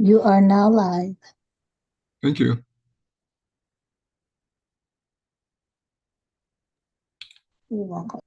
You are now live. Thank you. You're welcome.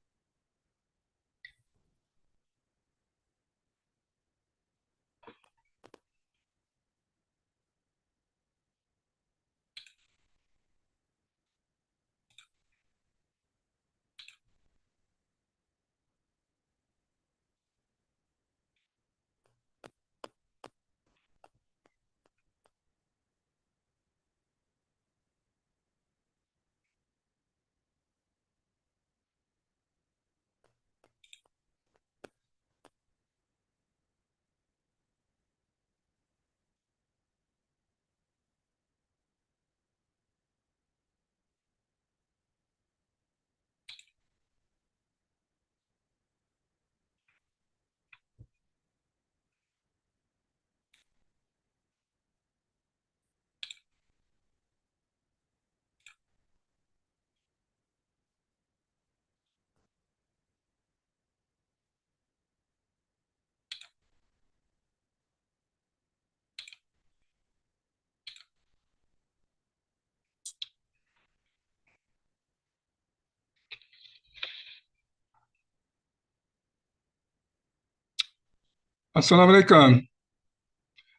Assalamu alaikum.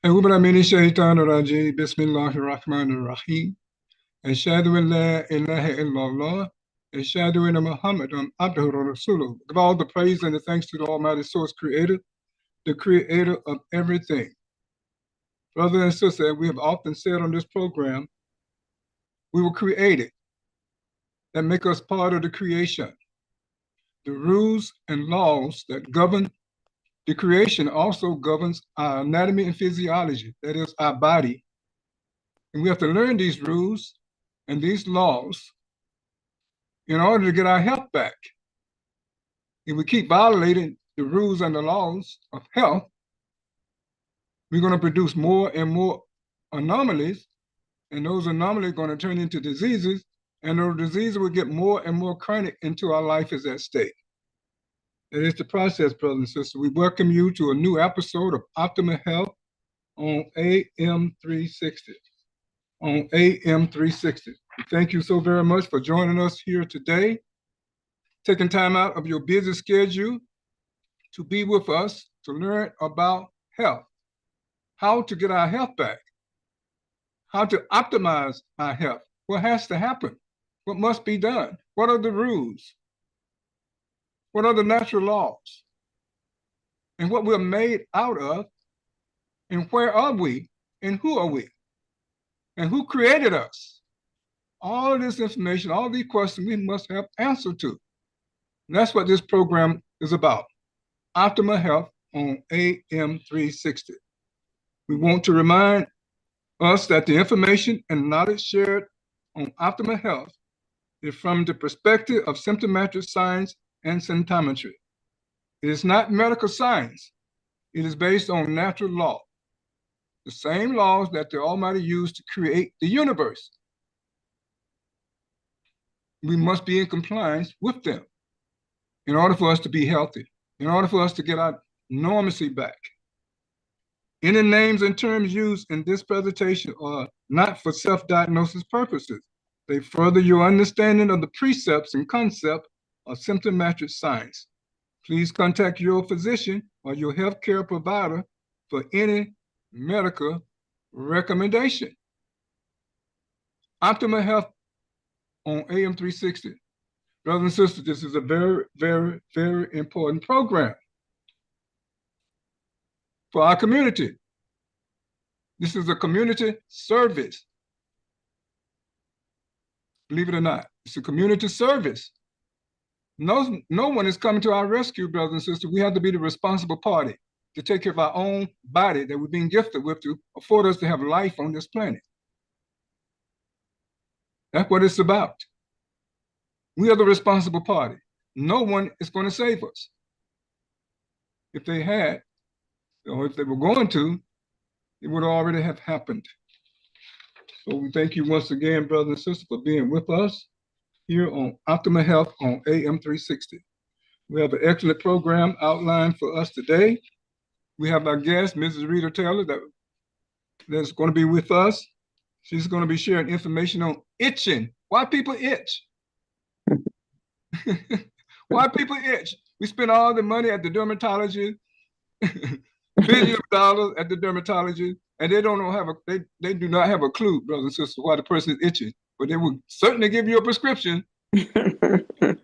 أعوذ بالله من الشيطان الرجيم بسم الله الرحمن الرحيم أشهد أن لا إله إلا الله أشهد أن محمدا عبده ورسوله. Give all the praise and the thanks to the Almighty Source Creator, the Creator of everything. Brothers and sisters, we have often said on this program, we were created that make us part of the creation. The rules and laws that govern the creation also governs our anatomy and physiology, that is, our body. And we have to learn these rules and these laws in order to get our health back. If we keep violating the rules and the laws of health, we're going to produce more and more anomalies, and those anomalies are going to turn into diseases, and those diseases will get more and more chronic until our life is at stake. That is the process, brothers and sisters. We welcome you to a new episode of Optimal Health on AM 360. On AM 360. Thank you so very much for joining us here today, taking time out of your busy schedule to be with us to learn about health, how to get our health back, how to optimize our health, what has to happen, what must be done, what are the rules, what are the natural laws, and what we're made out of, and where are we, and who are we, and who created us. All of this information, all these questions we must have answer to. And that's what this program is about. Optimal Health on AM 360. We want to remind us that the information and knowledge shared on optimal health is from the perspective of symptomatic science and symptometry. It is not medical science. It is based on natural law, the same laws that the Almighty used to create the universe. We must be in compliance with them in order for us to be healthy, in order for us to get our normalcy back. Any names and terms used in this presentation are not for self-diagnosis purposes. They further your understanding of the precepts and concept of symptomatic science. Please contact your physician or your healthcare provider for any medical recommendation. Optimal Health on AM 360. Brothers and sisters, this is a very, very, very important program for our community. This is a community service. Believe it or not, it's a community service. No one is coming to our rescue, brothers and sisters. We have to be the responsible party to take care of our own body that we've been gifted with to afford us to have life on this planet. That's what it's about. We are the responsible party. No one is going to save us. If they had, or if they were going to, it would already have happened. So we thank you once again, brothers and sisters, for being with us here on Optimal Health on AM 360. We have an excellent program outlined for us today. We have our guest, Mrs. Rita Taylor, that's going to be with us. She's going to be sharing information on itching. Why people itch? Why people itch? We spend all the money at the dermatologist, billions of dollars at the dermatologist, and they don't know they do not have a clue, brothers and sisters, why the person is itching. But they will certainly give you a prescription. It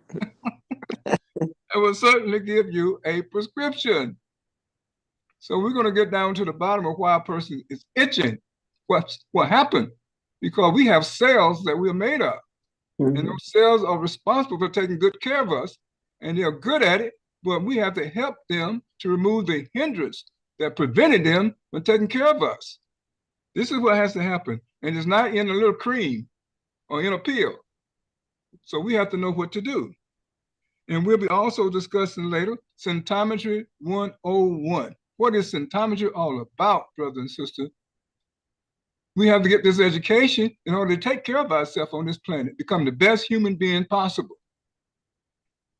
will certainly give you a prescription. So we're going to get down to the bottom of why a person is itching. What happened? Because we have cells that we're made of. Mm-hmm. And those cells are responsible for taking good care of us. And they're good at it, but we have to help them to remove the hindrance that prevented them from taking care of us. This is what has to happen. And it's not in a little cream or in a pill. So we have to know what to do. And we'll be also discussing later Symptometry 101. What is symptometry all about, brothers and sisters? We have to get this education in order to take care of ourselves on this planet, become the best human being possible.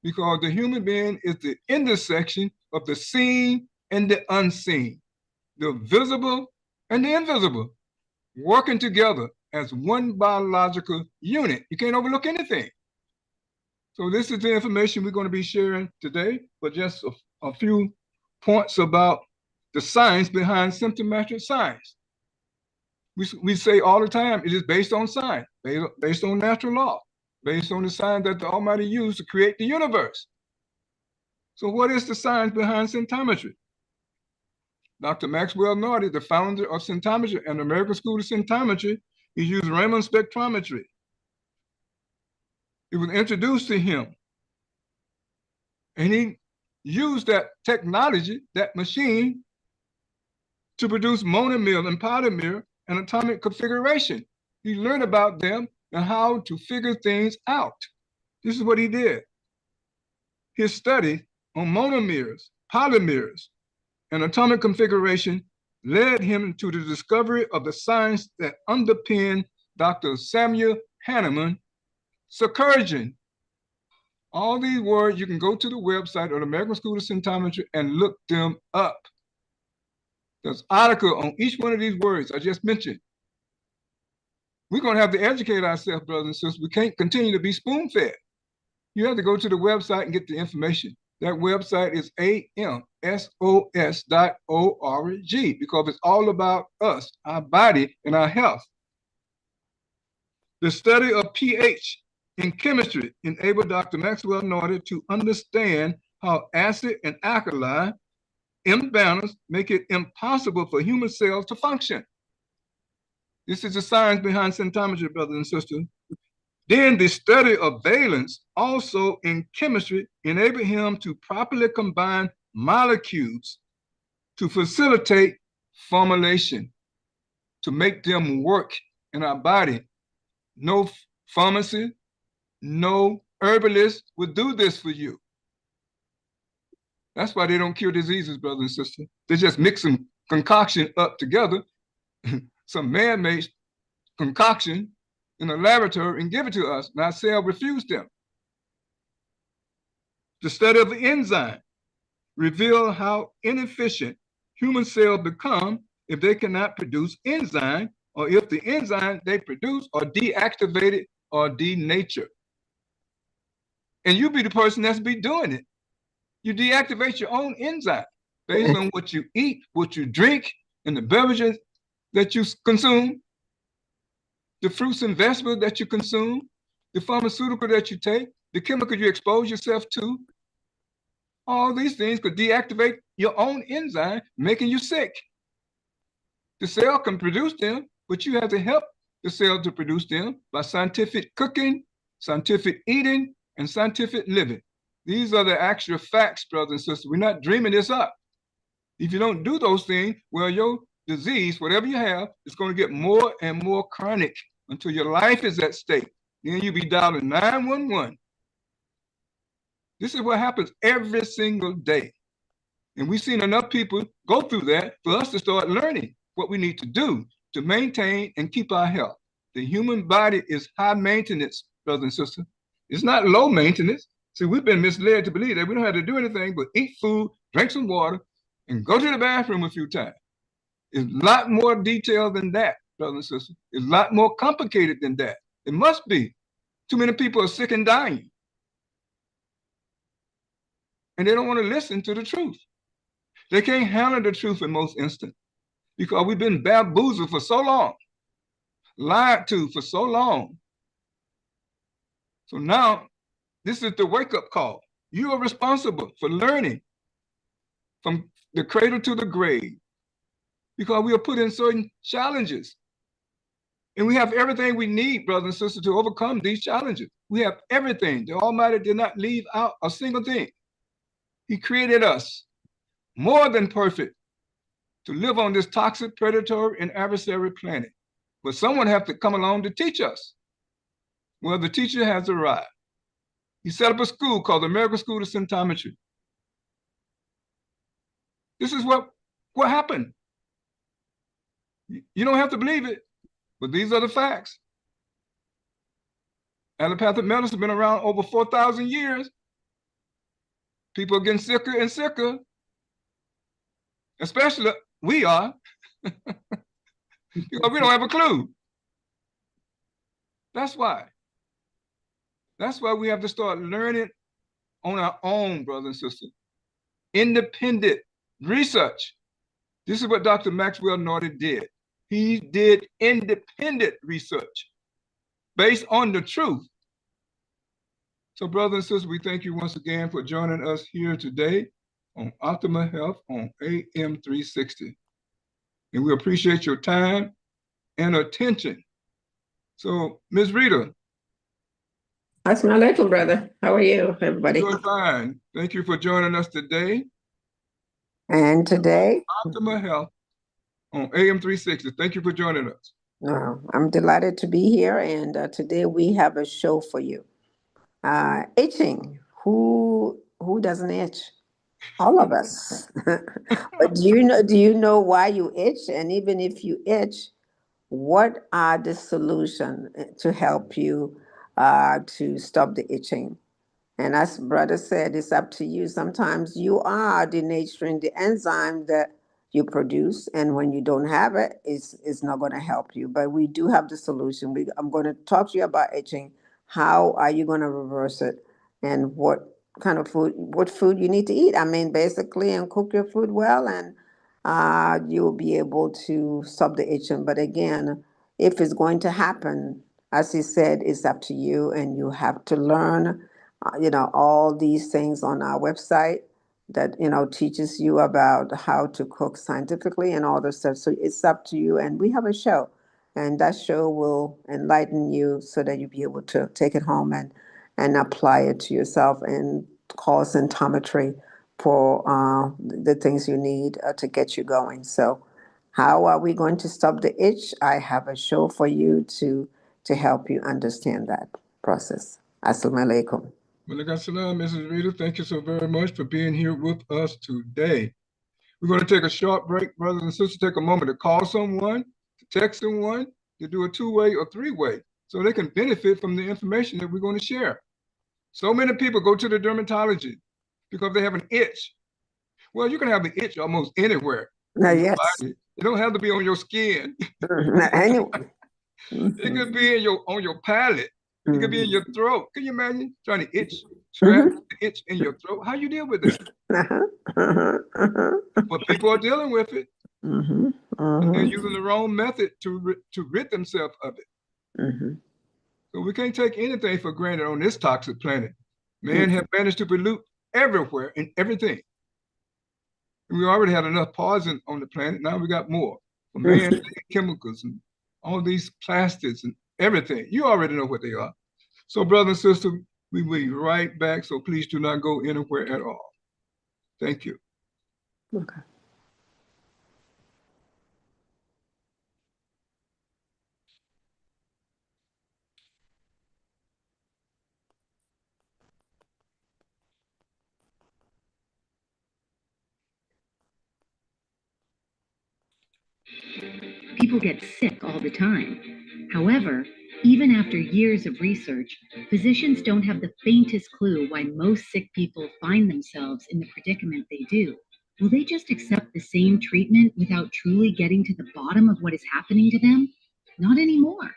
Because the human being is the intersection of the seen and the unseen, the visible and the invisible, working together as one biological unit. You can't overlook anything. So this is the information we're going to be sharing today, but just a few points about the science behind symptomatic science. We say all the time, it is based on science, based on natural law, based on the science that the Almighty used to create the universe. So what is the science behind symptometry? Dr. Maxwell Nardi, the founder of symptometry and the American School of Symptometry, he used Raman spectrometry. It was introduced to him. And he used that technology, that machine, to produce monomer and polymer and atomic configuration. He learned about them and how to figure things out. This is what he did. His study on monomers, polymers, and atomic configuration led him to the discovery of the science that underpinned Dr. Samuel Hahnemann Circursion. All these words, you can go to the website of the American School of Symptometry and look them up. There's an article on each one of these words I just mentioned. We're going to have to educate ourselves, brothers and sisters. We can't continue to be spoon-fed. You have to go to the website and get the information. That website is amsos.org because it's all about us, our body, and our health. The study of pH in chemistry enabled Dr. Maxwell Nardi to understand how acid and alkali imbalance make it impossible for human cells to function. This is the science behind symptometry, brothers and sisters. Then the study of valence, also in chemistry, enabled him to properly combine molecules to facilitate formulation to make them work in our body. No pharmacy, no herbalist would do this for you. That's why they don't cure diseases, brothers and sisters. They just mix some concoction up together, some man-made concoction in a laboratory, and give it to us. And our cell refused them. The study of the enzyme reveal how inefficient human cells become if they cannot produce enzyme, or if the enzyme they produce are deactivated or denatured. And you be the person that's be doing it. You deactivate your own enzyme based on what you eat, what you drink, and the beverages that you consume, the fruits and vegetables that you consume, the pharmaceutical that you take, the chemical you expose yourself to. All these things could deactivate your own enzyme, making you sick. The cell can produce them, but you have to help the cell to produce them by scientific cooking, scientific eating, and scientific living. These are the actual facts, brothers and sisters. We're not dreaming this up. If you don't do those things, well, your disease, whatever you have, is going to get more and more chronic until your life is at stake. Then you'll be dialing 911. This is what happens every single day. And we've seen enough people go through that for us to start learning what we need to do to maintain and keep our health. The human body is high maintenance, brothers and sisters. It's not low maintenance. See, we've been misled to believe that we don't have to do anything but eat food, drink some water, and go to the bathroom a few times. It's a lot more detailed than that, brothers and sisters. It's a lot more complicated than that. It must be. Too many people are sick and dying. And they don't want to listen to the truth. They can't handle the truth in most instances because we've been bamboozled for so long, lied to for so long. So now, this is the wake-up call. You are responsible for learning from the cradle to the grave because we are put in certain challenges. And we have everything we need, brothers and sisters, to overcome these challenges. We have everything. The Almighty did not leave out a single thing. He created us more than perfect to live on this toxic, predatory, and adversary planet. But someone has to come along to teach us. Well, the teacher has arrived. He set up a school called the American School of Symptometry. This is what happened. You don't have to believe it, but these are the facts. Allopathic medicine has been around over 4,000 years. People are getting sicker and sicker, especially we are, because we don't have a clue. That's why. That's why we have to start learning on our own, brothers and sisters. Independent research. This is what Dr. Maxwell Norton did. He did independent research based on the truth. So, brothers and sisters, we thank you once again for joining us here today on Optimal Health on AM 360. And we appreciate your time and attention. So, Ms. Rita. Assalamu alaikum, brother. How are you, everybody? Doing fine. Thank you for joining us today. And today? Optimal Health on AM 360. Thank you for joining us. I'm delighted to be here. And today we have a show for you. Itching. Who doesn't itch? All of us. But do you know why you itch? And even if you itch, what are the solutions to help you to stop the itching? And as brother said, it's up to you. Sometimes you are denaturing the enzyme that you produce, and when you don't have it, it's not going to help you. But we do have the solution. I'm going to talk to you about itching. How are you going to reverse it? And what food you need to eat. I mean, basically, and cook your food well, and you'll be able to stop the itching. But again, if it's going to happen, as he said, it's up to you, and you have to learn, all these things on our website that, teaches you about how to cook scientifically and all this stuff. So it's up to you. And we have a show, and that show will enlighten you so that you'll be able to take it home and apply it to yourself and call symptometry for the things you need to get you going. So How are we going to stop the itch? I have a show for you to help you understand that process. Assalamu alaikum. Walaikum salam, Mrs. Rita. Thank you so very much for being here with us today. We're going to take a short break, brothers and sisters. Take a moment to call someone, to text someone, to do a two-way or three-way so they can benefit from the information that we're going to share. So many people go to the dermatologist because they have an itch. Well, you can have an itch almost anywhere. Yes. Body. It don't have to be on your skin. Anyway. It could be on your palate. It could be in your throat. Can you imagine trying to scratch the itch in your throat? How you deal with it? But people are dealing with it. And they're using the wrong method to rid themselves of it. So we can't take anything for granted on this toxic planet. Man have managed to pollute everywhere and everything. And we already had enough poison on the planet. Now we got more. Man-made chemicals and all these plastics and everything. You already know what they are. So, brothers and sisters, we will be right back. So please do not go anywhere at all. Thank you. Okay. People get sick all the time. However, even after years of research, physicians don't have the faintest clue why most sick people find themselves in the predicament they do. Will they just accept the same treatment without truly getting to the bottom of what is happening to them? Not anymore.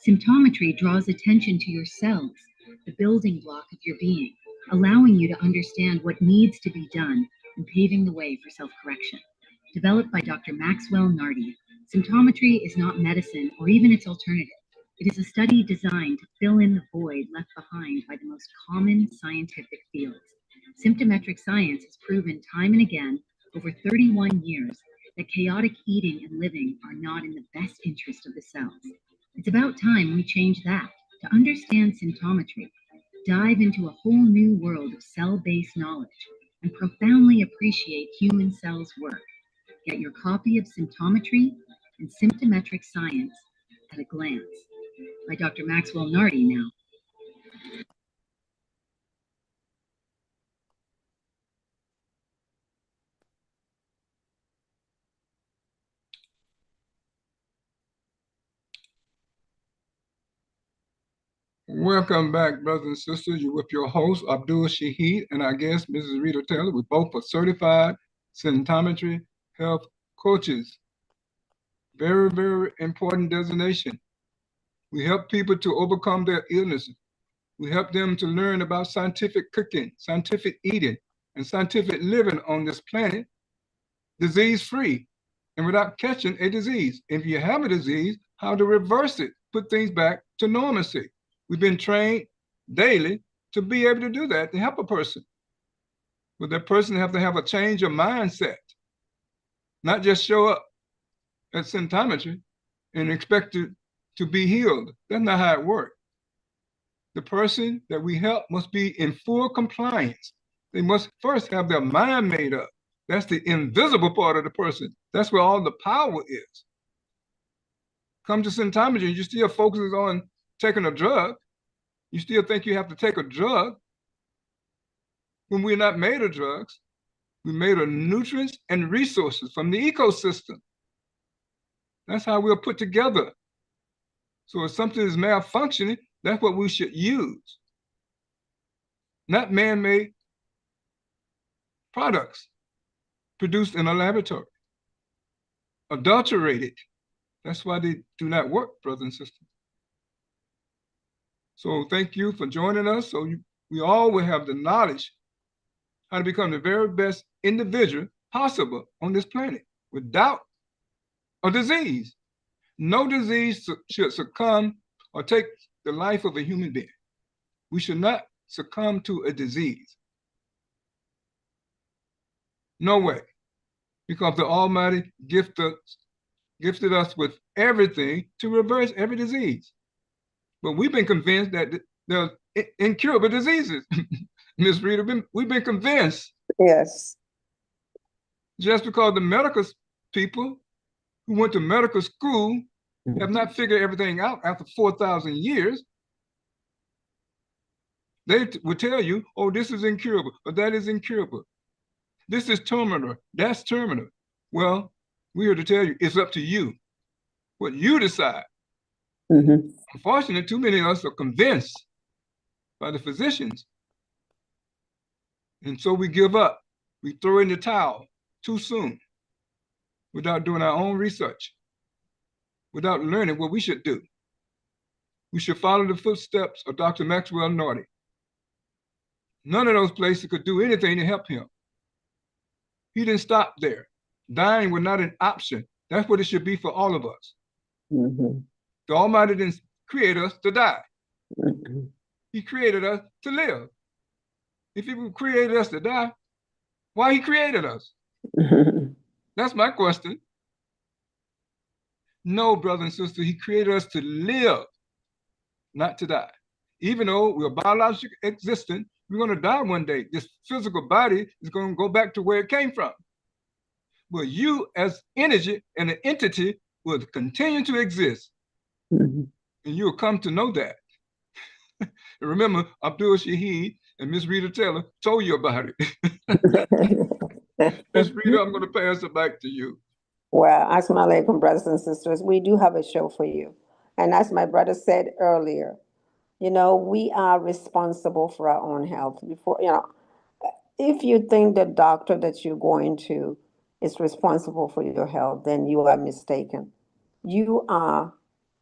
Symptometry draws attention to your cells, the building block of your being, allowing you to understand what needs to be done and paving the way for self-correction. Developed by Dr. Maxwell Nardi, symptometry is not medicine or even its alternative. It is a study designed to fill in the void left behind by the most common scientific fields. Symptometric science has proven time and again over 31 years that chaotic eating and living are not in the best interest of the cells. It's about time we change that to understand symptometry, dive into a whole new world of cell-based knowledge, and profoundly appreciate human cells' work. Get your copy of Symptometry and Symptometric Science at a Glance by Dr. Maxwell Nardi now. Welcome back, brothers and sisters. You're with your host, Abdul Shaheed, and our guest, Mrs. Rita Taylor. We both are certified symptometry health coaches. Very, very important designation. We help people to overcome their illnesses. We help them to learn about scientific cooking, scientific eating, and scientific living on this planet, disease-free, and without catching a disease. If you have a disease, how to reverse it, put things back to normalcy. We've been trained daily to be able to do that, to help a person. But that person have to have a change of mindset, not just show up at symptometry and expect to be healed. That's not how it works. The person that we help must be in full compliance. They must first have their mind made up. That's the invisible part of the person. That's where all the power is. Come to symptometry, you still focuses on taking a drug. You still think you have to take a drug when we're not made of drugs. We're made of nutrients and resources from the ecosystem. That's how we're put together. So if something is malfunctioning, that's what we should use. Not man-made products produced in a laboratory. Adulterated. That's why they do not work, brothers and sisters. So thank you for joining us. So we all will have the knowledge how to become the very best individual possible on this planet without a disease. No disease should succumb or take the life of a human being. We should not succumb to a disease. No way. Because the Almighty gifted us with everything to reverse every disease. But we've been convinced that they're incurable diseases. Ms. Rita, we've been convinced. Yes. Just because the medical people who went to medical school have not figured everything out after 4,000 years. They will tell you, oh, this is incurable, or that is incurable. This is terminal, that's terminal. Well, we're here to tell you, it's up to you, what you decide. Unfortunately, too many of us are convinced by the physicians. And so we give up. We throw in the towel too soon without doing our own research, without learning what we should do. We should follow the footsteps of Dr. Maxwell Nordy. None of those places could do anything to help him. He didn't stop there. Dying was not an option. That's what it should be for all of us. The Almighty didn't create us to die. He created us to live. If he created us to die, why he created us? That's my question. No, brother and sister, he created us to live, not to die. Even though we're biologically existent, we're going to die one day. This physical body is going to go back to where it came from. But you as energy and an entity will continue to exist. And you'll come to know that. And remember, Abdul Shaheed and Miss Rita Taylor told you about it. Miss Rita, I'm going to pass it back to you. Well, assalamu alaikum, brothers and sisters. We do have a show for you. And as my brother said earlier, you know, we are responsible for our own health. Before, you know, if you think the doctor that you're going to is responsible for your health, then you are mistaken. You are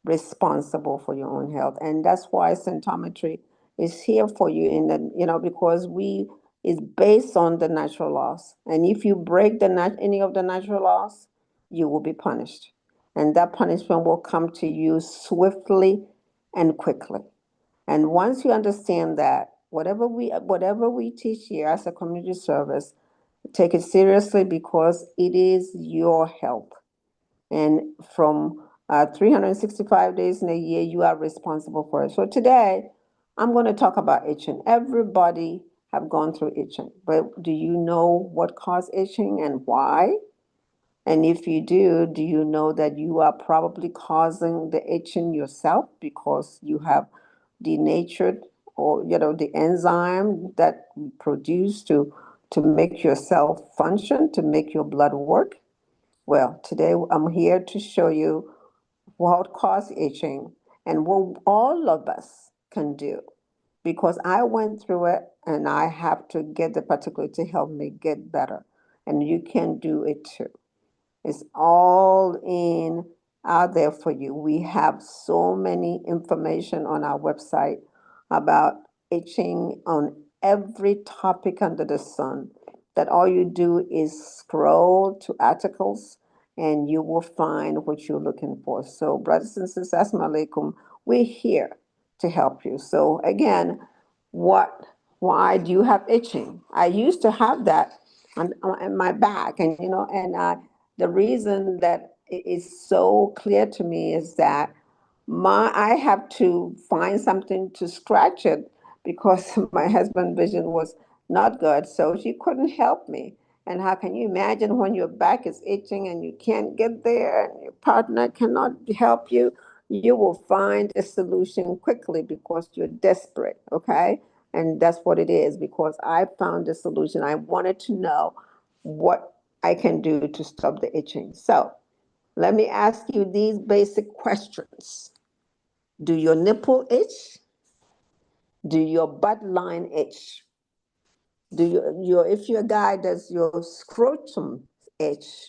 responsible for your own health. And that's why symptometry is here for you in the, you know, because we is based on the natural laws. And if you break any of the natural laws, you will be punished. And that punishment will come to you swiftly and quickly. And once you understand that, whatever we teach here as a community service, take it seriously because it is your health. And from 365 days in a year, you are responsible for it. So today, I'm going to talk about itching. Everybody have gone through itching, but do you know what caused itching and why? And if you do you know that you are probably causing the itching yourself because you have denatured or, you know, the enzyme that produce to make your cell function, to make your blood work? Well, today I'm here to show you what causes itching and what all of us can do. Because I went through it and I have to get the particular to help me get better. And you can do it too. It's all in out there for you. We have so many information on our website about itching on every topic under the sun that all you do is scroll to articles and you will find what you're looking for. So, brothers and sisters, assalamu alaikum, we're here to help you. So, again, why do you have itching? I used to have that on my back, and the reason that it is so clear to me is that I have to find something to scratch it because my husband's vision was not good, so she couldn't help me. And how can you imagine when your back is itching and you can't get there and your partner cannot help you? You will find a solution quickly because you're desperate, okay? And that's what it is, because I found a solution. I wanted to know what I can do to stop the itching. So let me ask you these basic questions. Do your nipple itch? Do your butt line itch? Do if you're a guy, does your scrotum itch?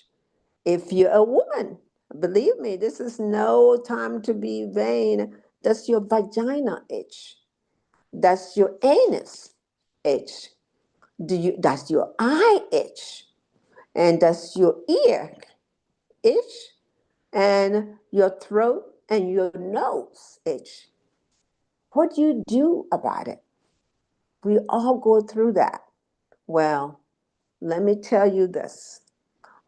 If you're a woman, believe me, this is no time to be vain. Does your vagina itch? Does your anus itch? Does your eye itch? And does your ear itch? And your throat and your nose itch? What do you do about it? We all go through that. Well, let me tell you this.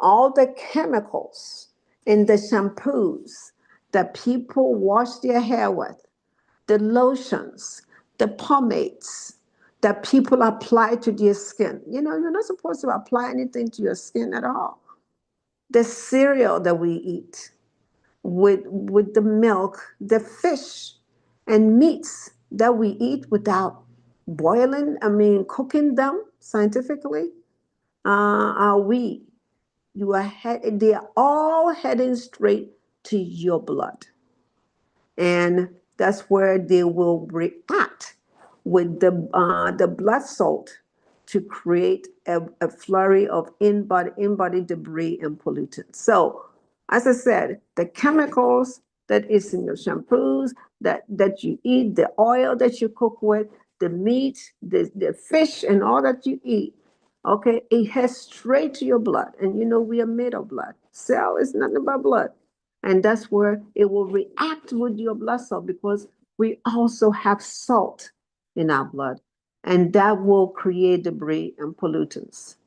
All the chemicals in the shampoos that people wash their hair with, the lotions, the pomades that people apply to their skin. You know, you're not supposed to apply anything to your skin at all. the cereal that we eat, with the milk, the fish and meats that we eat without cooking them scientifically, they are all heading straight to your blood. And that's where they will react with the blood salt to create a flurry of in-body debris and pollutants. So, as I said, the chemicals that is in your shampoos, that you eat, the oil that you cook with, the meat, the fish, and all that you eat, okay, it heads straight to your blood. And we are made of blood. Cell is nothing but blood. And that's where it will react with your blood cell, because we also have salt in our blood, and that will create debris and pollutants.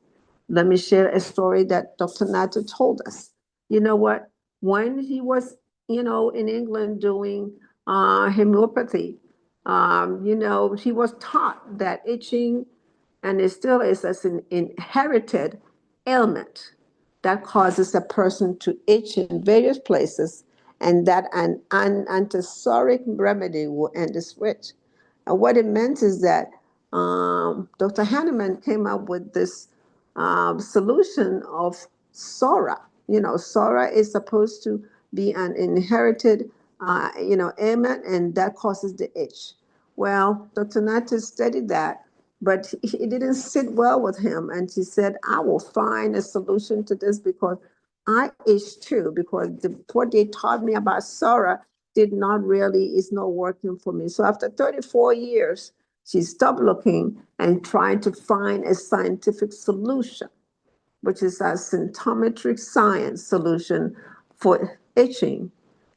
Let me share a story that Dr. Natter told us. You know what? When he was, in England doing homeopathy, he was taught that itching, and it still is, as an inherited ailment that causes a person to itch in various places, and that an antipsoric remedy will end the switch. And what it meant is that Dr. Hahnemann came up with this solution of Sora. Sora is supposed to be an inherited, ailment, and that causes the itch. Well, Dr. Natter studied that, but it didn't sit well with him. And she said, I will find a solution to this, because I itch too, because what they taught me about Sora is not working for me. So after 34 years, she stopped looking and tried to find a scientific solution, which is a symptometric science solution for itching.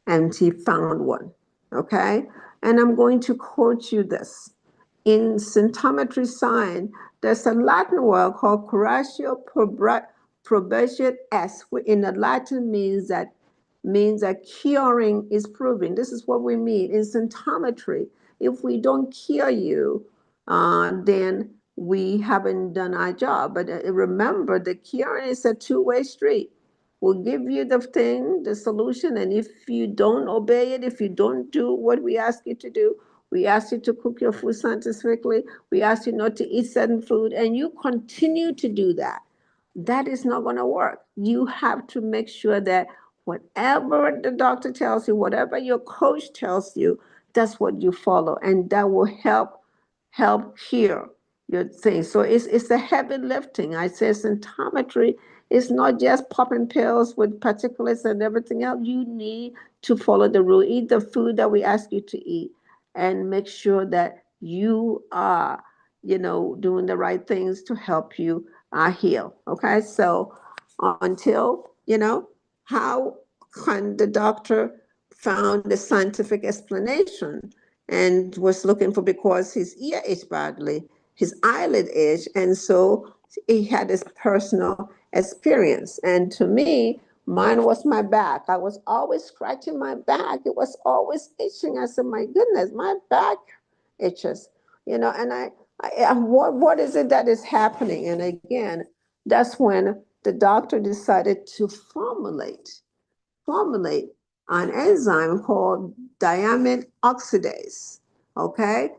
And she found one. Okay? And I'm going to quote you this. In symptometry science, there's a Latin word called curatio probabiit est, which in the Latin means that curing is proving. This is what we mean in symptometry. If we don't cure you, then we haven't done our job. But remember, the curing is a two-way street. We'll give you the thing, the solution, and if you don't obey it, if you don't do what we ask you to do, we ask you to cook your food scientifically, we ask you not to eat certain food, and you continue to do that, that is not going to work. You have to make sure that whatever the doctor tells you, whatever your coach tells you, that's what you follow, and that will help cure your thing. So it's a heavy lifting. I say symptometry is not just popping pills with particulates and everything else. You need to follow the rule. Eat the food that we ask you to eat, and make sure that you are, doing the right things to help you heal. Okay, so until how can the doctor found the scientific explanation and was looking for, because his ear itched badly, his eyelid itched, and so he had this personal experience. And to me, mine was my back. I was always scratching my back. It was always itching. I said, my goodness, my back itches. And what is it that is happening? And again, that's when the doctor decided to formulate an enzyme called diamine oxidase. Okay,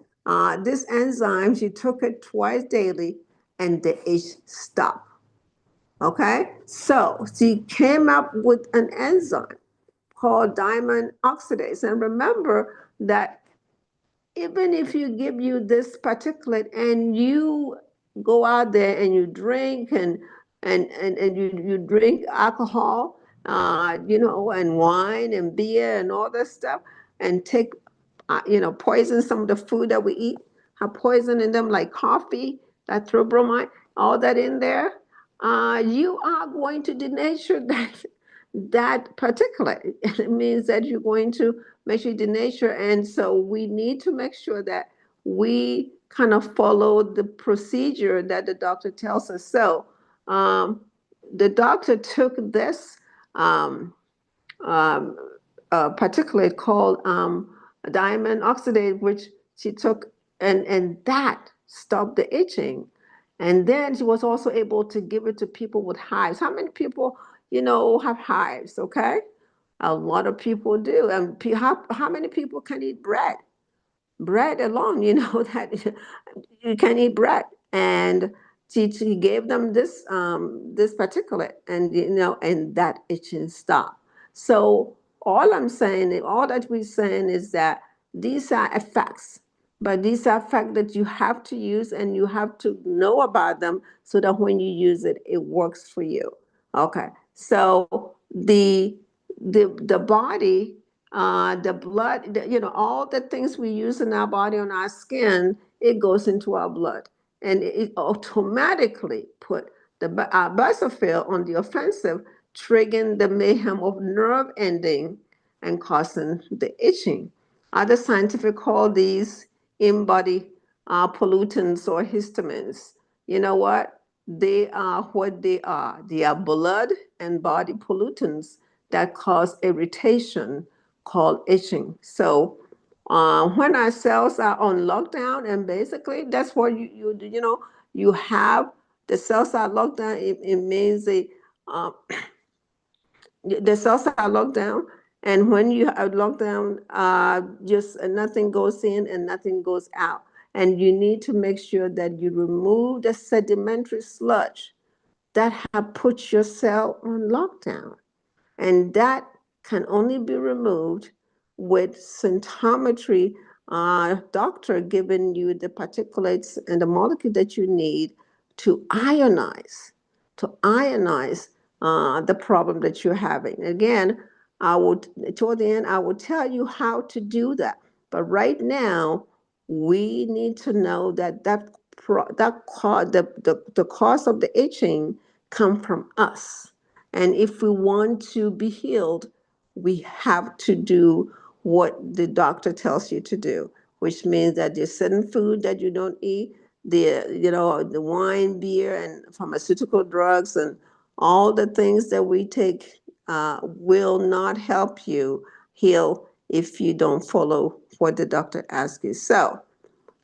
this enzyme, she took it twice daily, and the itch stopped. Okay, so she came up with an enzyme called diamine oxidase, and remember that even if you give you this particulate and you go out there and you drink and you drink alcohol, and wine and beer and all that stuff, and take, poison some of the food that we eat, have poison in them, like coffee, that throw bromide, all that in there, you are going to denature that particulate. It means that you're going to make sure denature. And so we need to make sure that we kind of follow the procedure that the doctor tells us. So the doctor took this um, um, particulate called diamine oxidase, which she took, and that stopped the itching. And then she was also able to give it to people with hives. How many people have hives, okay? A lot of people do. And how many people can eat bread? Bread alone, that you can eat bread. And she gave them this particulate, and and that itching stopped. So all that we're saying is that these are effects, but these are facts that you have to use, and you have to know about them so that when you use it, it works for you. Okay. So the body, the blood, all the things we use in our body, on our skin, it goes into our blood, and it automatically put our basophil on the offensive, triggering the mayhem of nerve ending and causing the itching. Other scientific call these in-body pollutants or histamines. You know what? They are what they are. They are blood and body pollutants that cause irritation called itching. So when our cells are on lockdown, and basically that's what you have the cells are locked down. It means uh, the cells are locked down, and when you are locked down, just nothing goes in and nothing goes out. And you need to make sure that you remove the sedimentary sludge that have put your cell on lockdown. And that can only be removed with symptometry, doctor giving you the particulates and the molecule that you need to ionize, the problem that you're having. Again, toward the end, I will tell you how to do that. But right now, we need to know the cause of the itching come from us. And if we want to be healed, we have to do what the doctor tells you to do, which means that there's certain food that you don't eat, the wine, beer, and pharmaceutical drugs, and all the things that we take will not help you heal if you don't follow what the doctor asks you. So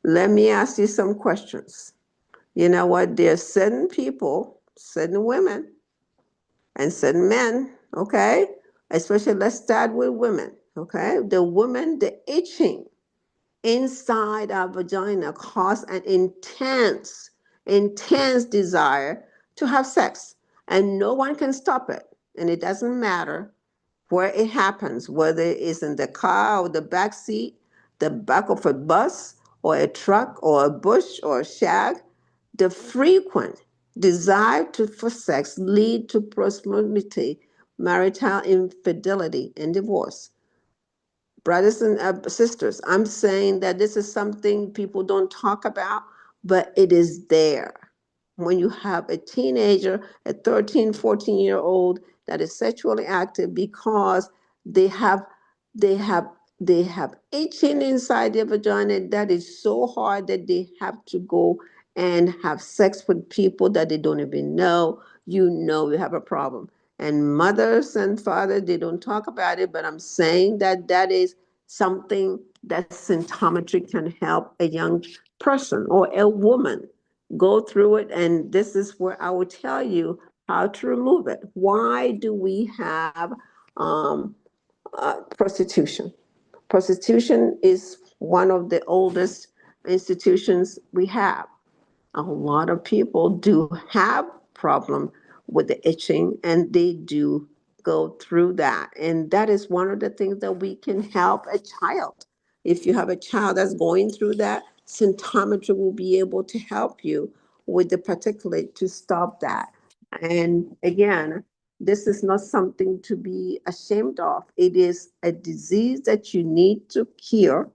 let me ask you some questions. You know what? There's certain people, certain women, and certain men, okay? Especially, let's start with women, okay? The woman, the itching inside our vagina cause an intense desire to have sex, and no one can stop it. And it doesn't matter where it happens, whether it's in the car or the back seat, the back of a bus or a truck or a bush or a shag. The frequent desire for sex lead to promiscuity, marital infidelity, and divorce. Brothers and sisters, I'm saying that this is something people don't talk about, but it is there. When you have a teenager, a 13, 14-year-old that is sexually active because they have they have they have itching inside their vagina that is so hard that they have to go and have sex with people that they don't even know, you have a problem. And mothers and fathers, they don't talk about it, but I'm saying that that is something that symptometry can help a young person or a woman go through it. And this is where I will tell you how to remove it. Why do we have prostitution? Prostitution is one of the oldest institutions we have. A lot of people do have problem with the itching, and they do go through that, and that is one of the things that we can help a child. If you have a child that's going through that, symptometry will be able to help you with the particulate to stop that. And again, this is not something to be ashamed of. It is a disease that you need to cure,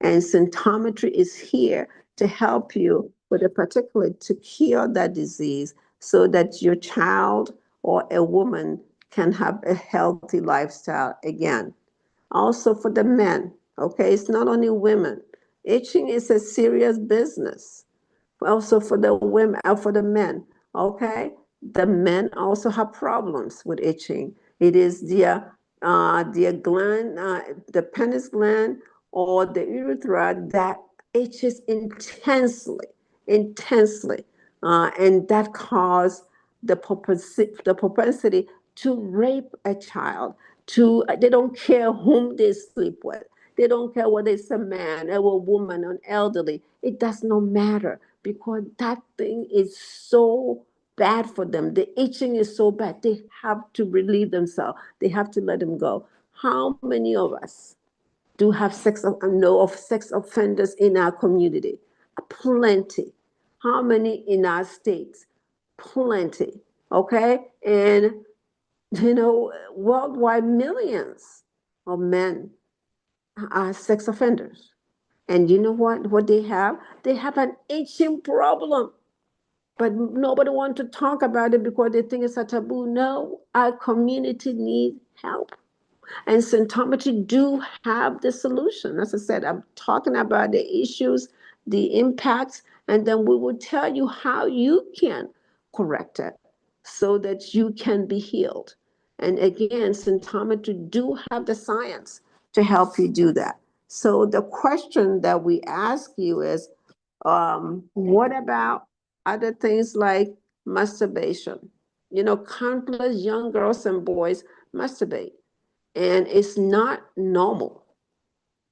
and symptometry is here to help you with a particular to cure that disease so that your child or a woman can have a healthy lifestyle again. Also for the men, okay, it's not only women. Itching is a serious business. Also for the women, for the men, okay? The men also have problems with itching. It is their gland, the penis gland or the urethra that itches intensely, and that cause the propensity to rape a child, to they don't care whom they sleep with. They don't care whether it's a man or a woman or an elderly. It does not matter because that thing is so bad for them. The itching is so bad. They have to relieve themselves. They have to let them go. How many of us do have know of sex offenders in our community? Plenty. How many in our states? Plenty. Okay? And worldwide millions of men are sex offenders. And you know what they have? They have an itching problem. But nobody wants to talk about it because they think it's a taboo. No, our community needs help. And symptometry do have the solution. As I said, I'm talking about the issues, the impacts, and then we will tell you how you can correct it so that you can be healed. And again, symptometry do have the science to help you do that. So the question that we ask you is, what about other things like masturbation? Countless young girls and boys masturbate and it's not normal.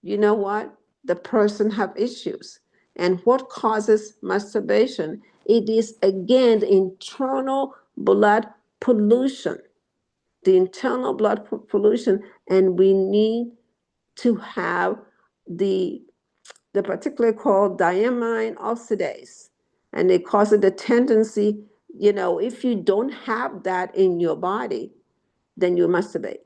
You know what? The person have issues. And what causes masturbation? It is again the internal blood pollution. The internal blood pollution, and we need to have the particularly called diamine oxidase, and it causes the tendency. If you don't have that in your body, then you masturbate.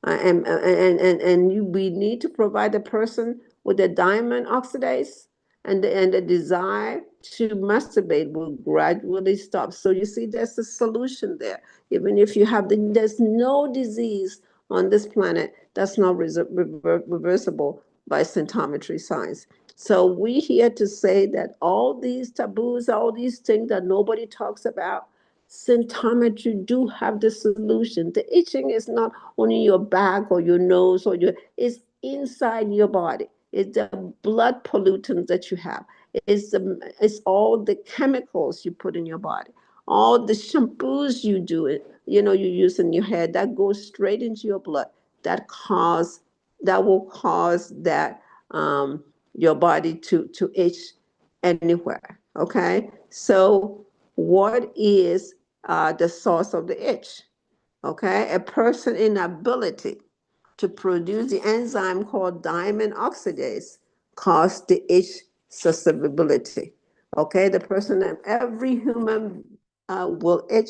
We need to provide the person with a diamond oxidase, and the desire to masturbate will gradually stop. So you see, there's a solution there. Even if you have there's no disease on this planet that's not reversible by symptometry science. So we here to say that all these taboos, all these things that nobody talks about, symptometry do have the solution. The itching is not on your back or your nose it's inside your body. It's the blood pollutants that you have. It's all the chemicals you put in your body. All the shampoos you use in your hair that goes straight into your blood. That will cause that your body to itch anywhere. Okay, so what is the source of the itch? Okay, a person inability to produce the enzyme called diamine oxidase causes the itch susceptibility. Okay, the person, every human will itch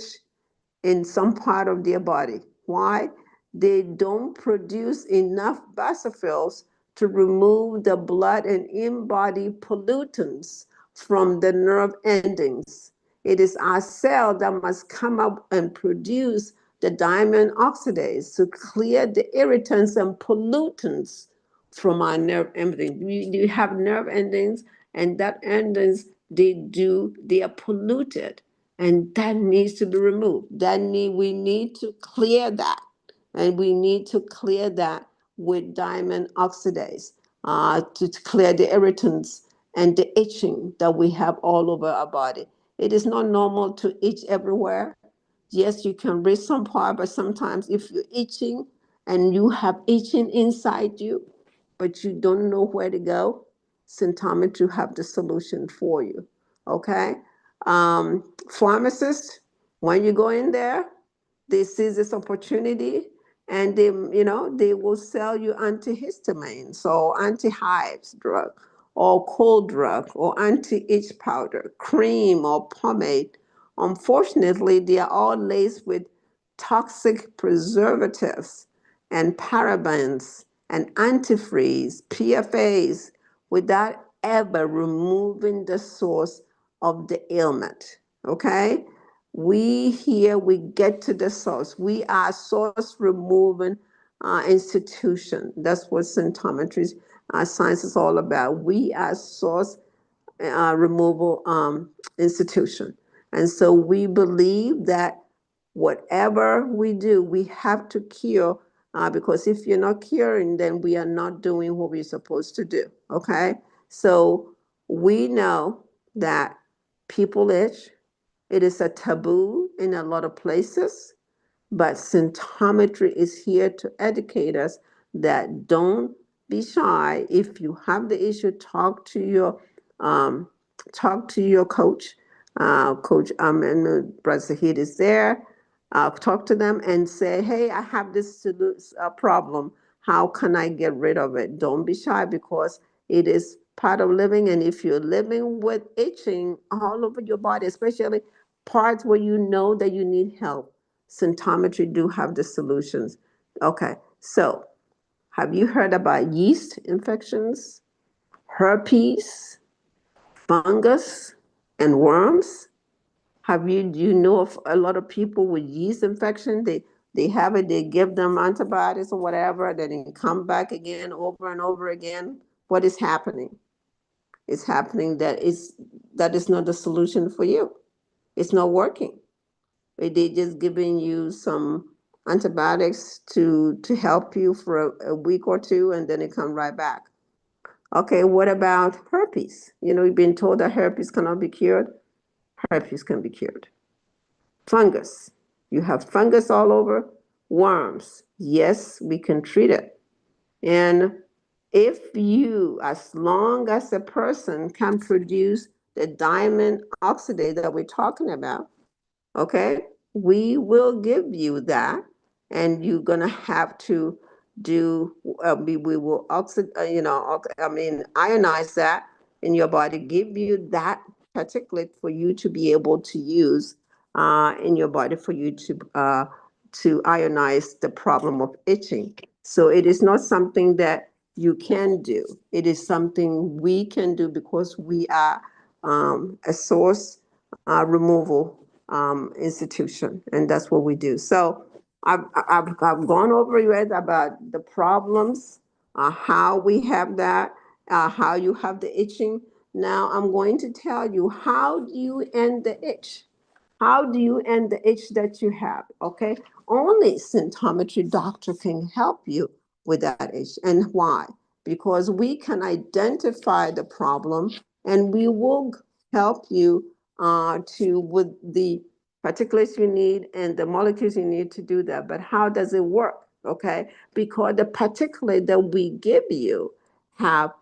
in some part of their body. Why? They don't produce enough basophils to remove the blood and in-body pollutants from the nerve endings. It is our cell that must come up and produce the diamine oxidase to clear the irritants and pollutants from our nerve endings. We have nerve endings, and that endings, they are polluted, and that needs to be removed. We need to clear that, and we need to clear that with diamond oxidase to clear the irritants and the itching that we have all over our body. It is not normal to itch everywhere. Yes, you can reach some part, but sometimes if you're itching and you have itching inside you, but you don't know where to go, symptometry have the solution for you. Okay? Pharmacists, when you go in there, they see this opportunity and they will sell you antihistamines or anti-hives drug or cold drug or anti-itch powder, cream or pomade. Unfortunately, they are all laced with toxic preservatives and parabens and antifreeze, PFAs, without ever removing the source of the ailment. Okay? We get to the source. We are source removing institution. That's what symptometry science is all about. We are source removal institution. And so we believe that whatever we do, we have to cure because if you're not curing, then we are not doing what we're supposed to do. Okay? So we know that people itch. It is a taboo in a lot of places. but symptometry is here to educate us that don't be shy. If you have the issue, um, talk to your coach. Coach and Brother Shaheed is there. Talk to them and say, hey, I have this problem. How can I get rid of it? Don't be shy, because it is part of living. And if you're living with itching all over your body, especially parts where you know that you need help, symptometry do have the solutions. Okay, so have you heard about yeast infections, herpes, fungus, and worms? Do you know of a lot of people with yeast infection? They have it, they give them antibiotics or whatever, then it come back again over and over again. What is happening? It's happening that is not the solution for you. It's not working. They just giving you some antibiotics to help you for a week or two, and then it come right back. Okay, what about herpes? You've been told that herpes cannot be cured. Herpes can be cured. Fungus. You have fungus all over. Worms. Yes, we can treat it. And if you, as long as a person can produce the diamond oxidate that we're talking about, okay, we will give you that, and you're gonna have to do. We will ionize that in your body, give you that particulate for you to be able to use in your body for you to ionize the problem of itching. So it is not something that you can do. It is something we can do, because we are a source removal institution, and that's what we do. So I've gone over it about the problems, how we have that, how you have the itching. Now I'm going to tell you, how do you end the itch? How do you end the itch that you have? Okay, only symptometry doctor can help you with that itch. And why? Because we can identify the problem, and we will help you with the particulates you need and the molecules you need to do that. But how does it work? Okay, because the particulate that we give you have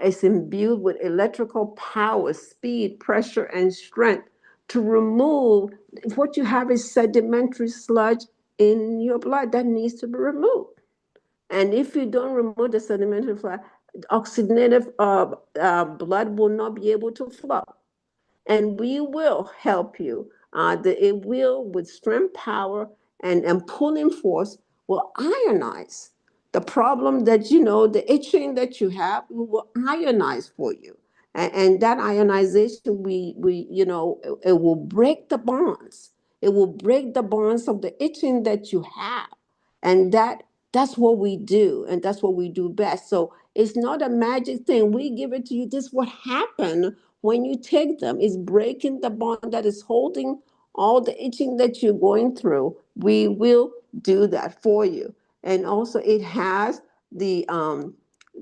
is imbued with electrical power, speed, pressure, and strength to remove. What you have is sedimentary sludge in your blood that needs to be removed. And if you don't remove the sedimentary sludge, oxygenated blood will not be able to flow, and we will help you. It will, with strength, power, and pulling force, will ionize the problem that the itching that you have. We will ionize for you, and that ionization, it will break the bonds. It will break the bonds of the itching that you have, and that's what we do, and that's what we do best. So it's not a magic thing. We give it to you. This is what happened when you take them. Is breaking the bond that is holding all the itching that you're going through. We will do that for you. And also it has the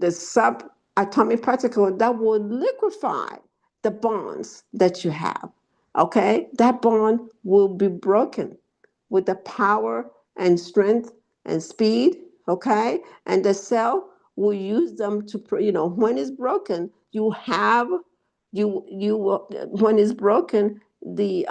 subatomic particle that will liquefy the bonds that you have. Okay, that bond will be broken with the power and strength and speed. Okay, and the cell will use them to, when it's broken, you have you will, when it's broken, the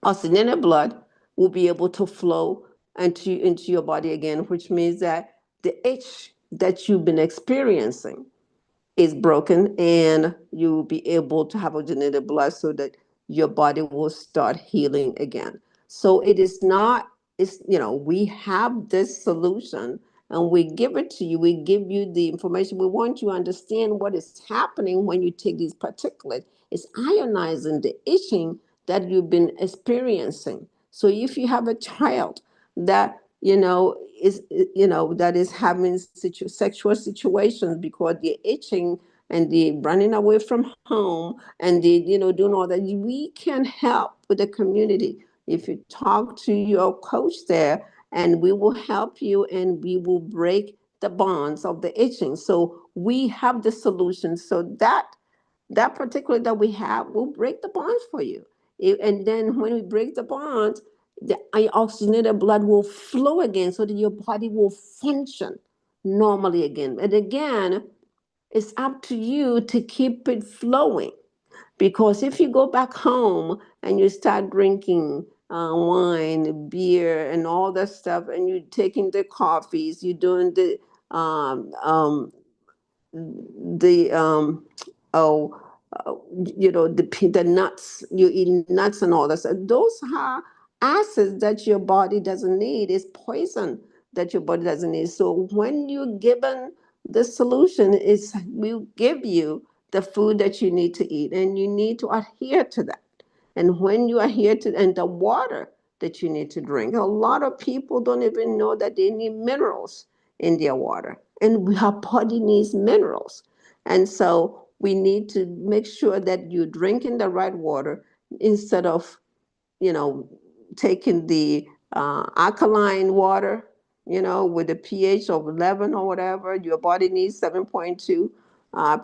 oxygenated blood will be able to flow into your body again, which means that the itch that you've been experiencing is broken, and you will be able to have oxygenated blood so that your body will start healing again. So it is not, we have this solution, and we give it to you. We give you the information. We want you to understand what is happening when you take these particulates. It's ionizing the itching that you've been experiencing. So if you have a child that that is having sexual situations because they're itching and they're running away from home, and they doing all that, we can help with the community. If you talk to your coach there, and we will help you, and we will break the bonds of the itching. So we have the solution, so that particular that we have will break the bonds for you. And then when we break the bonds, the oxygenated blood will flow again so that your body will function normally again. And again, it's up to you to keep it flowing. Because if you go back home and you start drinking wine, beer, and all that stuff, and you're taking the coffees, you're doing um, um, the oh the nuts, you eat nuts and all that stuff. Those are acids that your body doesn't need. It's poison that your body doesn't need. So when you're given the solution, is we give you the food that you need to eat, and you need to adhere to that. And when you adhere to, and the water that you need to drink, a lot of people don't even know that they need minerals in their water, and our body needs minerals. And so we need to make sure that you're drinking the right water instead of, you know, taking the alkaline water, with a pH of 11 or whatever. Your body needs 7.2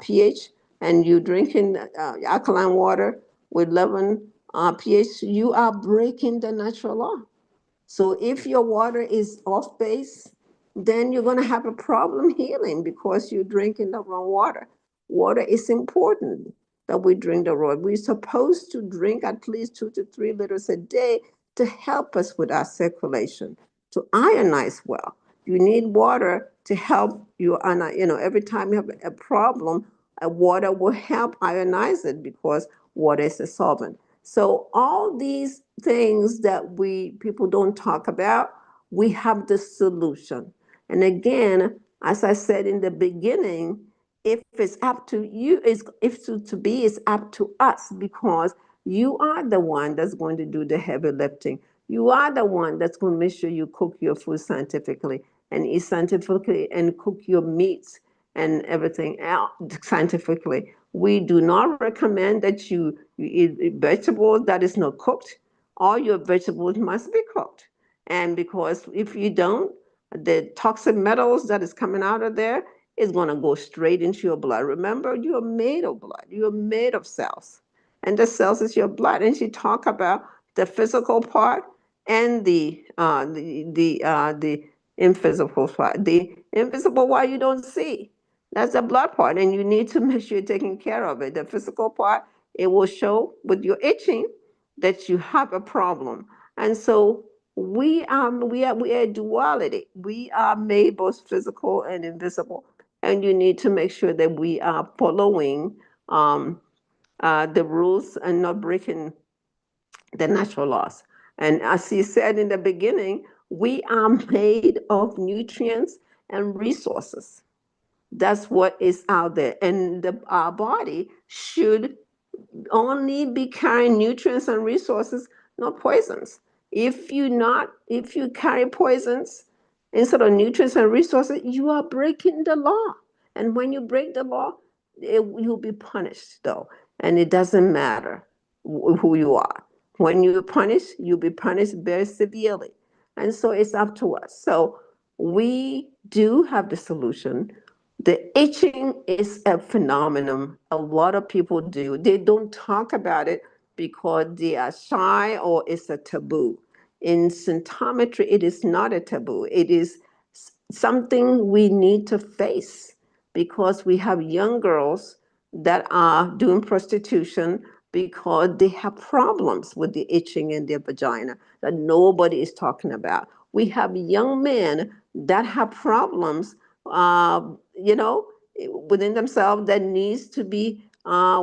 pH, and you drinking alkaline water with 11 pH, you are breaking the natural law. So if your water is off base, then you're going to have a problem healing because you're drinking the wrong water. Water is important that we drink the right. We're supposed to drink at least 2 to 3 liters a day to help us with our circulation, to ionize well. You need water to help you. Every time you have a problem, water will help ionize it because water is a solvent. So all these things that we people don't talk about, we have the solution. And again, as I said in the beginning, if it's up to you, if to be, it's up to us, because you are the one that's going to do the heavy lifting. You are the one that's going to make sure you cook your food scientifically and eat scientifically and cook your meats and everything else scientifically. We do not recommend that you eat vegetables that is not cooked. All your vegetables must be cooked. And because if you don't, the toxic metals that is coming out of there is going to go straight into your blood. Remember, you're made of blood. You're made of cells. And the cells is your blood. And she talk about the physical part and the invisible part. The invisible part you don't see. That's the blood part, and you need to make sure you're taking care of it. The physical part, it will show with your itching that you have a problem. And so we are a duality. We are made both physical and invisible, and you need to make sure that we are following the rules and not breaking the natural laws. And as he said in the beginning, we are made of nutrients and resources. That's what is out there. And our body should only be carrying nutrients and resources, not poisons. If you carry poisons instead of nutrients and resources, you are breaking the law. And when you break the law, you'll be punished, though. And it doesn't matter who you are. When you're punished, you'll be punished very severely. And so it's up to us. So we do have the solution. The itching is a phenomenon. A lot of people do. They don't talk about it because they are shy or it's a taboo. In symptometry, it is not a taboo. It is something we need to face because we have young girls that are doing prostitution because they have problems with the itching in their vagina that nobody is talking about. We have young men that have problems, you know, within themselves that needs to be,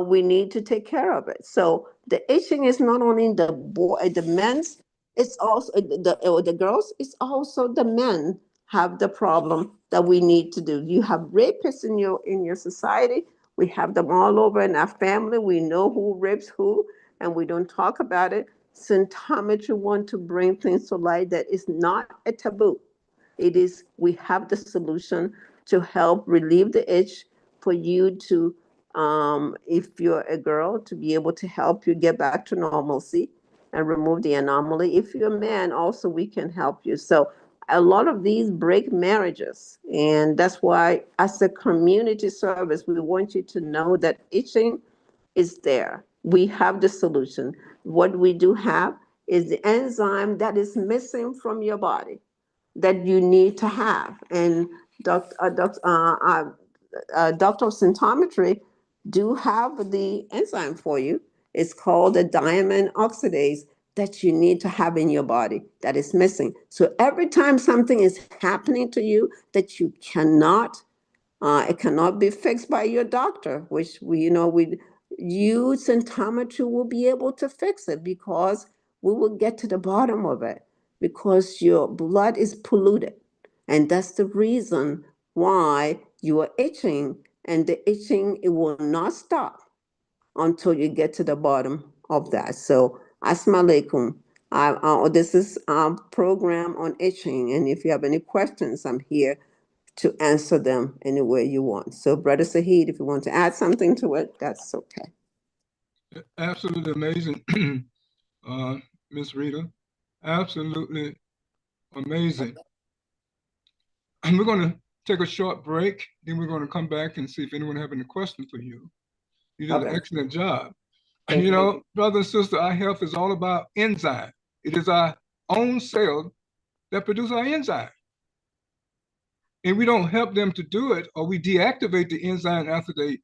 we need to take care of it. So the itching is not only the men's, it's also the girls, it's also the men have the problem that we need to do. You have rapists in your society. We have them all over in our family. We know who rapes who, and we don't talk about it. Symptometry want to bring things to light that is not a taboo. It is, we have the solution to help relieve the itch for you to, if you're a girl, to be able to help you get back to normalcy and remove the anomaly. If you're a man, also we can help you. So a lot of these break marriages. And that's why, as a community service, we want you to know that itching is there. We have the solution. What we do have is the enzyme that is missing from your body that you need to have. And doctor of symptometry do have the enzyme for you. It's called a diamine oxidase that you need to have in your body that is missing. So every time something is happening to you that you cannot, it cannot be fixed by your doctor, which we use symptometry will be able to fix it, because we will get to the bottom of it, because your blood is polluted. And that's the reason why you are itching, and the itching, it will not stop until you get to the bottom of that. So, assalamu alaikum. This is our program on itching, and if you have any questions, I'm here to answer them any way you want. So, Brother Saheed, if you want to add something to it, that's okay. Absolutely amazing, Miss Rita. Absolutely amazing. And we're going to take a short break. Then we're going to come back and see if anyone have any questions for you. You did an excellent job. Thank You know, brother and sister, our health is all about enzyme. It is our own cells that produce our enzyme. And we don't help them to do it, or we deactivate the enzyme after they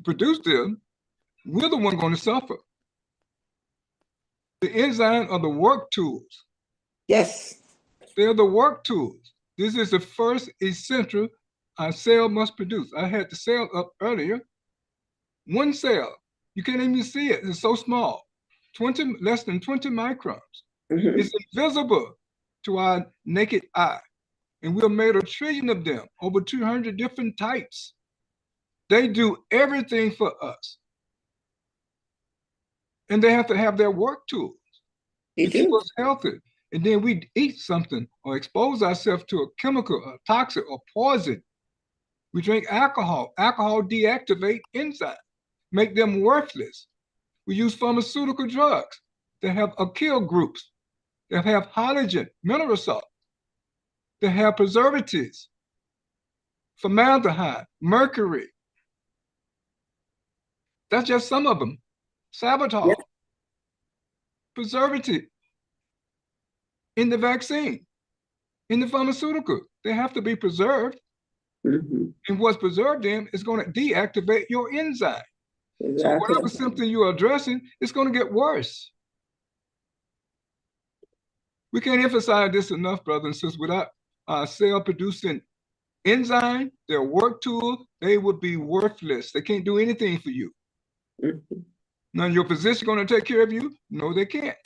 produce them, we're the one going to suffer. The enzymes are the work tools. Yes. They're the work tools. This is the first essential our cell must produce. I had the cell up earlier. One cell, you can't even see it. It's so small, less than 20 microns. Mm-hmm. It's invisible to our naked eye. And we're made a trillion of them, over 200 different types. They do everything for us. And they have to have their work tools to keep us healthy. And then we eat something or expose ourselves to a chemical, a toxic, or poison. We drink alcohol. Alcohol deactivate enzymes, make them worthless. We use pharmaceutical drugs that have alkyl groups, that have halogen, mineral salt, that have preservatives, formaldehyde, mercury. That's just some of them. Sabotage, preservative in the vaccine, in the pharmaceutical. They have to be preserved. Mm-hmm. And what's preserved in is going to deactivate your enzyme. Exactly. So whatever symptom you are addressing, it's going to get worse. We can't emphasize this enough, brothers and sisters. Without cell-producing enzyme, their work tool, they would be worthless. They can't do anything for you. Mm-hmm. Now, your physician going to take care of you? No, they can't.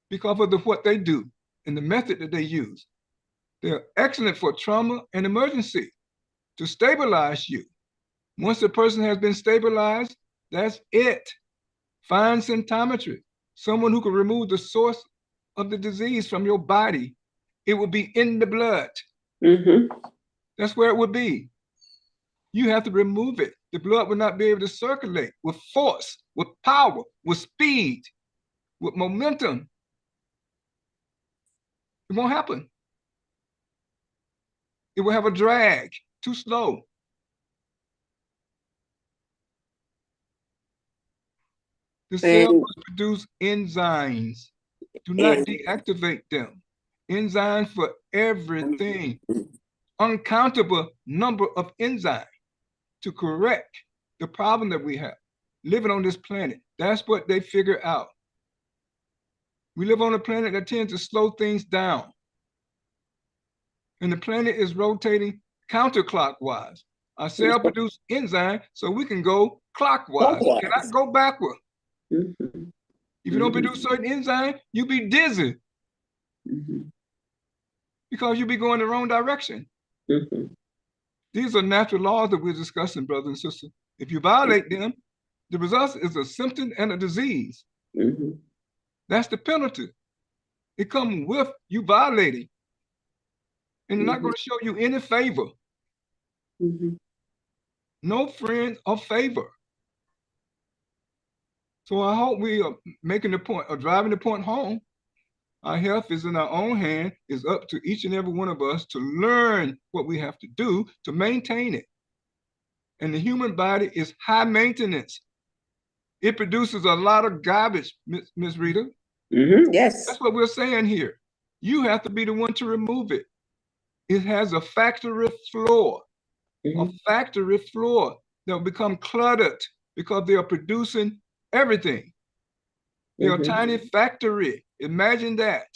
Because of what they do and the method that they use. They're excellent for trauma and emergency to stabilize you. Once a person has been stabilized, that's it. Find symptometry, someone who can remove the source of the disease from your body. It would be in the blood. Mm-hmm. That's where it would be. You have to remove it. The blood will not be able to circulate with force, with power, with speed, with momentum. It won't happen. It will have a drag, too slow. The cell must produce enzymes. Do not deactivate them. Enzymes for everything. Uncountable number of enzymes to correct the problem that we have living on this planet. That's what they figure out. We live on a planet that tends to slow things down. And the planet is rotating counterclockwise. Our cell produce enzyme so we can go clockwise. We cannot go backward. Mm-hmm. If you don't produce certain enzyme, you be dizzy. Mm-hmm. Because you be going the wrong direction. Mm-hmm. These are natural laws that we're discussing, brothers and sisters. If you violate them, the result is a symptom and a disease. Mm-hmm. That's the penalty. It comes with you violating. And they're not going to show you any favor. Mm-hmm. No friend or favor. So I hope we are making the point, or driving the point home. Our health is in our own hand. It's up to each and every one of us to learn what we have to do to maintain it. And the human body is high maintenance. It produces a lot of garbage, Miss Rita. Yes. That's what we're saying here. You have to be the one to remove it. It has a factory floor, a factory floor that will become cluttered because they are producing everything. They're a tiny factory. Imagine that.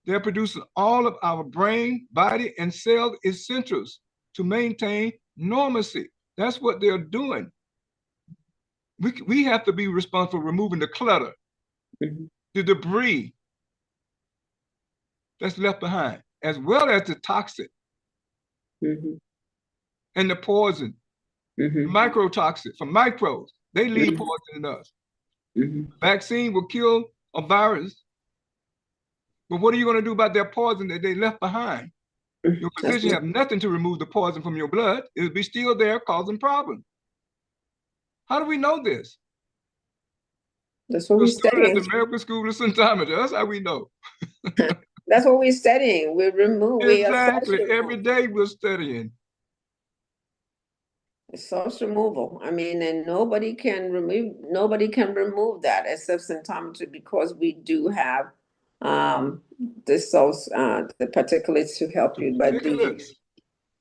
They're producing all of our brain, body, and cell essentials to maintain normalcy. That's what they're doing. We have to be responsible for removing the clutter, the debris that's left behind, as well as the toxic and the poison, the microtoxic from microbes. They leave poison in us. Vaccine will kill a virus, but what are you going to do about their poison that they left behind? Your physician have nothing to remove the poison from your blood. It'll be still there causing problems. How do we know this? That's what we're At studying. the American School of Symptometry. That's how we know. That's what we're studying. We remove. Exactly. Every day we're studying. It's source removal. I mean, and nobody can remove that except symptometry, because we do have the source, the particulates to help you. But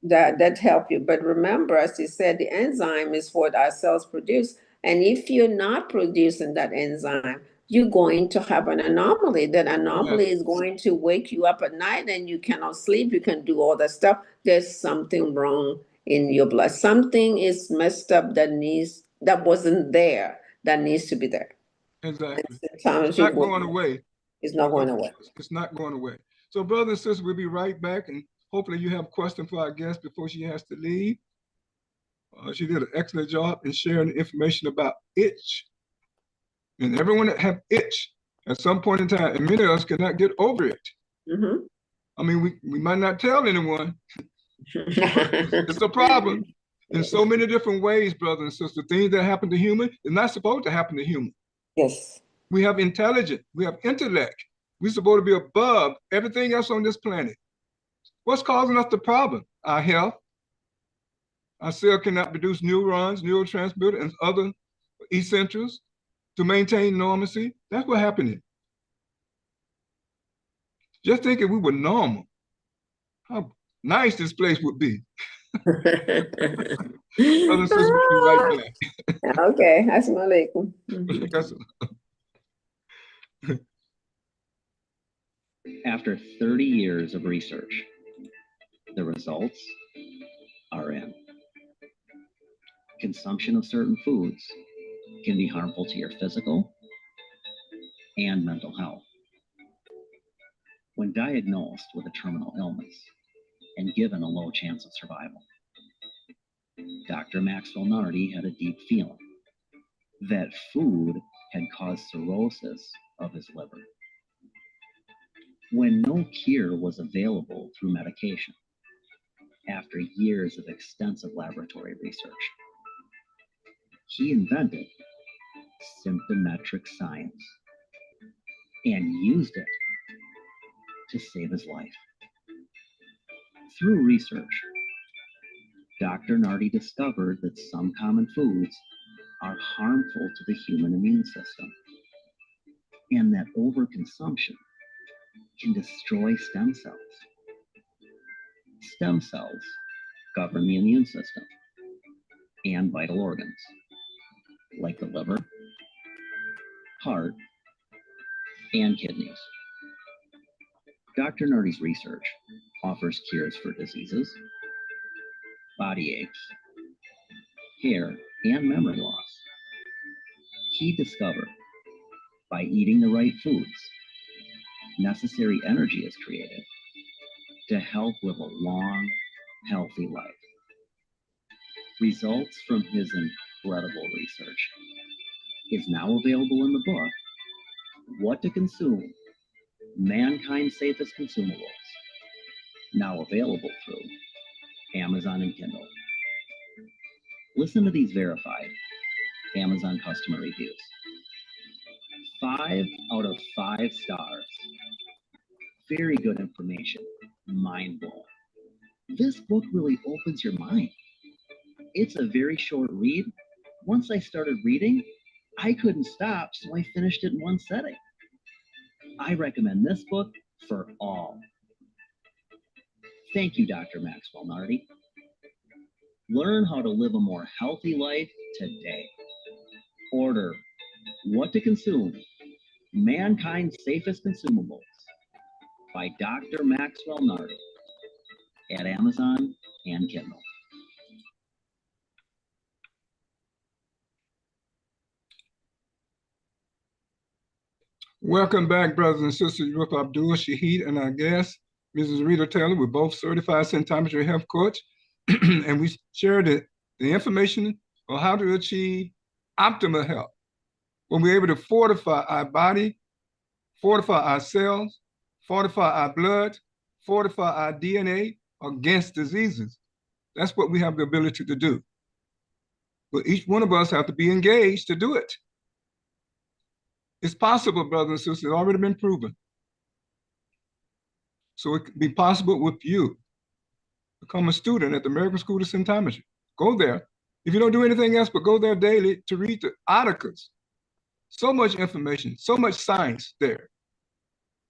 that help you. But remember, as you said, the enzyme is what our cells produce. And if you're not producing that enzyme, you're going to have an anomaly. That anomaly is going to wake you up at night and you cannot sleep. You can do all that stuff. There's something wrong in your blood. Something is messed up that wasn't there, that needs to be there. Exactly. It's not going away. It's not going away. It's not going away. So, brothers and sisters, we'll be right back, and hopefully you have a question for our guest before she has to leave. She did an excellent job in sharing information about itch. And everyone that have itch at some point in time, and many of us cannot get over it. I mean, we might not tell anyone. It's a problem in so many different ways, brothers and sisters. Things that happen to humans is not supposed to happen to humans. Yes. We have intelligence. We have intellect. We're supposed to be above everything else on this planet. What's causing us the problem? Our health. Our cell cannot produce neurons, neurotransmitters, and other essentials to maintain normalcy. That's what's happening. Just think if we were normal, how nice this place would be. Brothers and sisters, we'll be right back. Okay, assalamu alaikum. After 30 years of research, the results are in. Consumption of certain foods can be harmful to your physical and mental health. When diagnosed with a terminal illness and given a low chance of survival, Dr. Maxwell Nardi had a deep feeling that food had caused cirrhosis of his liver. When no cure was available through medication, after years of extensive laboratory research, he invented symptometric science and used it to save his life. Through research, Dr. Nardi discovered that some common foods are harmful to the human immune system, and that overconsumption can destroy stem cells. Stem cells govern the immune system and vital organs, like the liver, heart, and kidneys. Dr. Nardi's research offers cures for diseases, body aches, hair, and memory loss. He discovered by eating the right foods, necessary energy is created to help live a long, healthy life. Results from his incredible research is now available in the book, What to Consume, Mankind's Safest Consumables, now available through Amazon and Kindle. Listen to these verified Amazon customer reviews. 5 out of 5 stars. Very good information. Mind blowing. This book really opens your mind. It's a very short read. Once I started reading, I couldn't stop, so I finished it in one setting. I recommend this book for all. Thank you, Dr. Maxwell Nardi. Learn how to live a more healthy life today. Order What to Consume, Mankind's Safest Consumables by Dr. Maxwell Nardi at Amazon and Kindle. Welcome back, brothers and sisters, with Abdul Shaheed and our guest, Mrs. Rita Taylor. We're both certified centometry health coach, and we share the information on how to achieve optimal health. When we're able to fortify our body, fortify our cells, fortify our blood, fortify our DNA against diseases. That's what we have the ability to do. But each one of us have to be engaged to do it. It's possible, brothers and sisters. It's already been proven. So it could be possible with you. Become a student at the American School of Centometry. Go there. If you don't do anything else but go there daily to read the articles. So much information, so much science there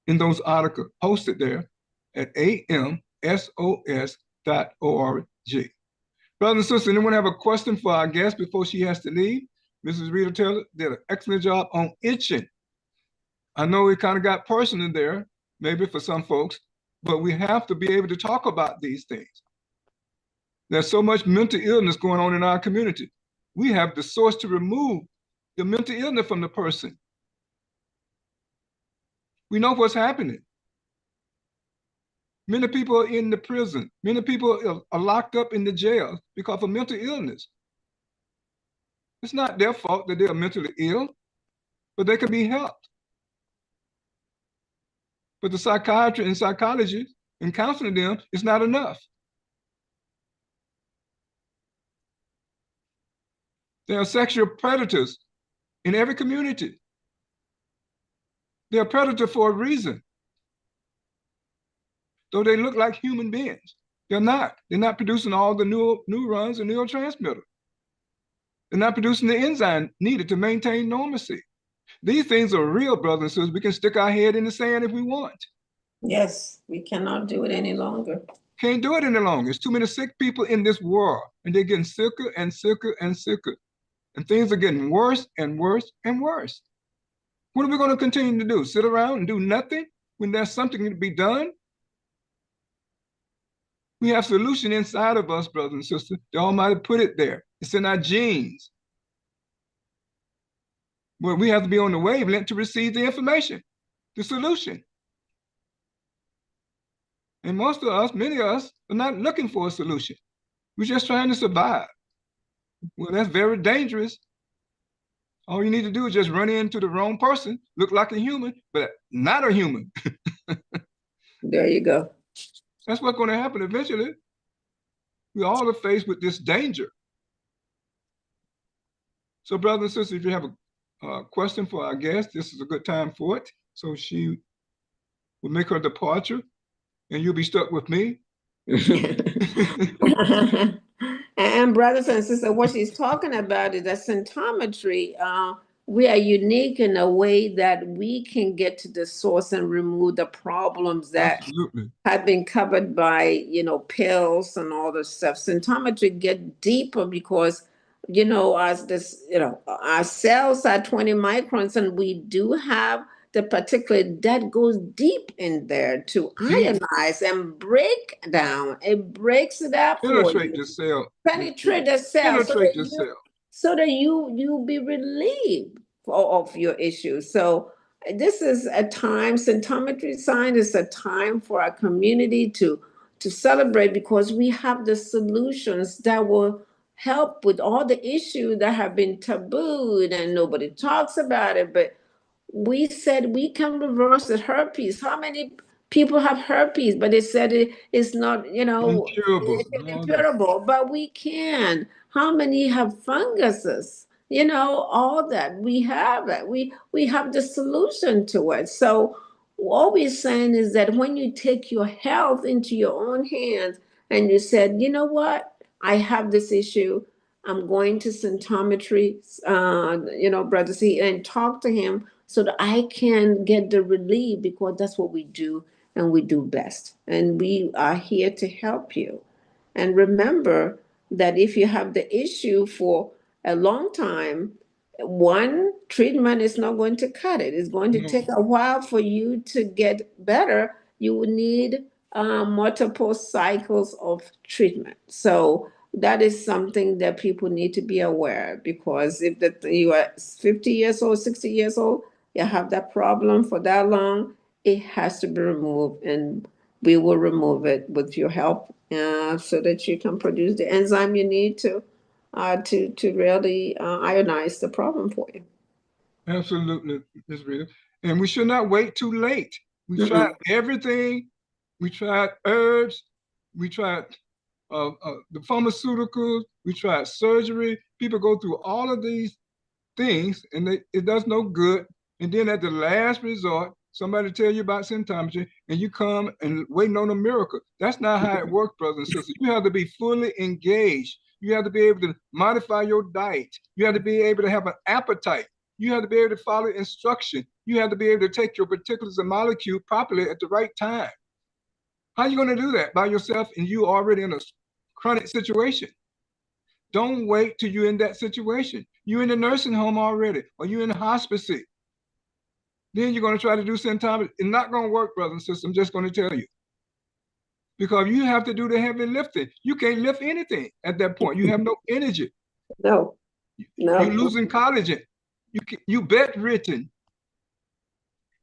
in those articles posted there at amsos.org. Brothers and sisters, anyone have a question for our guest before she has to leave? Mrs. Rita Taylor did an excellent job on itching. I know we kind of got personal there, maybe for some folks, but we have to be able to talk about these things. There's so much mental illness going on in our community. We have the source to remove the mental illness from the person. We know what's happening. Many people are in the prison. Many people are locked up in the jail because of mental illness. It's not their fault that they are mentally ill, but they can be helped. But the psychiatry and psychology and counseling them is not enough. There are sexual predators in every community. They're a predator for a reason. Though they look like human beings, they're not. They're not producing all the neurons and neurotransmitters. They're not producing the enzyme needed to maintain normalcy. These things are real, brothers and sisters. We can stick our head in the sand if we want. Yes, we cannot do it any longer. Can't do it any longer. There's too many sick people in this world, and they're getting sicker and sicker and sicker. And things are getting worse and worse and worse. What are we going to continue to do? Sit around and do nothing when there's something to be done? We have solution inside of us, brothers and sisters. The Almighty put it there. It's in our genes. But we have to be on the wavelength to receive the information, the solution. And most of us, many of us, are not looking for a solution. We're just trying to survive. Well, that's very dangerous. All you need to do is just run into the wrong person, look like a human, but not a human. There you go. That's what's going to happen eventually. We all are faced with this danger. So, brothers and sisters, if you have a question for our guest, this is a good time for it. So she will make her departure, and you'll be stuck with me. And brothers and sisters, what she's talking about is that centometry, we are unique in a way that we can get to the source and remove the problems that Absolutely. have been covered by, pills and all this stuff. Centometry get deeper because, as this, our cells are 20 microns, and we do have the particular that goes deep in there to ionize and break down. It breaks it up for Penetrate you. the cell. Penetrate the cell. Penetrate the cell. So that you be relieved of your issues. So this is a time, centometry science is a time for our community to celebrate, because we have the solutions that will help with all the issues that have been tabooed and nobody talks about it. But we said we can reverse the herpes. How many people have herpes, but they said it's not, Incurable. incurable, but we can. How many have funguses? All that we have it. We have the solution to it. So what we're saying is that when you take your health into your own hands and you said, you know what, I have this issue. I'm going to symptometry, Brother C, and talk to him so that I can get the relief, because that's what we do and we do best. And we are here to help you. And remember that if you have the issue for a long time, one treatment is not going to cut it. It's going to No. take a while for you to get better. You will need multiple cycles of treatment. So that is something that people need to be aware, because if you are 50 years old, 60 years old, you have that problem for that long, it has to be removed, and we will remove it with your help, so that you can produce the enzyme you need to really ionize the problem for you. Absolutely, Ms. Rita. And we should not wait too late. We tried everything. We tried herbs. We tried the pharmaceuticals. We tried surgery. People go through all of these things and it does no good. And then at the last resort, somebody tell you about symptometry and you come and waiting on a miracle. That's not how it works, brothers and sisters. You have to be fully engaged. You have to be able to modify your diet. You have to be able to have an appetite. You have to be able to follow instruction. You have to be able to take your particulars and molecule properly at the right time. How are you going to do that by yourself and you already in a chronic situation? Don't wait till you're in that situation. You're in the nursing home already, or you're in the hospice. Then you're going to try to do symptometry. It's not going to work, brothers and sisters. I'm just going to tell you. Because you have to do the heavy lifting. You can't lift anything at that point. You have no energy. No, You're losing collagen. You bedridden.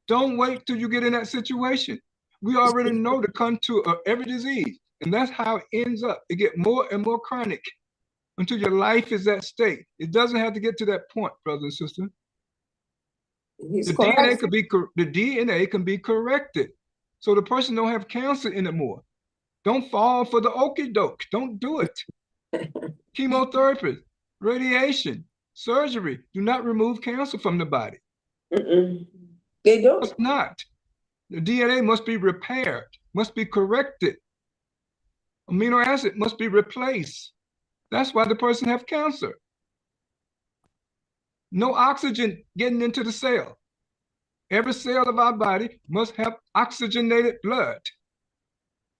Don't wait till you get in that situation. We already know the contour of every disease, and that's how it ends up. It gets more and more chronic until your life is at stake. It doesn't have to get to that point, brothers and sisters. He's The correct. DNA can be corrected, so the person don't have cancer anymore. Don't fall for the okie doke. Don't do it. Chemotherapy, radiation, surgery do not remove cancer from the body. They don't. It's not. The DNA must be repaired, must be corrected. Amino acid must be replaced. That's why the person has cancer. No oxygen getting into the cell. Every cell of our body must have oxygenated blood.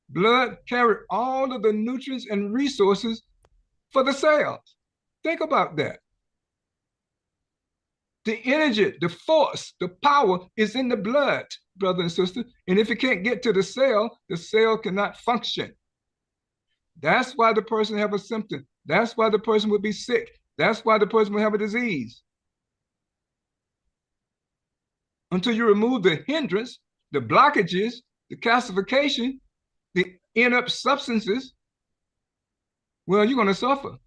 Blood carries all of the nutrients and resources for the cells. Think about that. The energy, the force, the power is in the blood, brother and sister. And if it can't get to the cell cannot function. That's why the person have a symptom. That's why the person would be sick. That's why the person will have a disease. Until you remove the hindrance, the blockages, the calcification, the inert substances, well, you're going to suffer.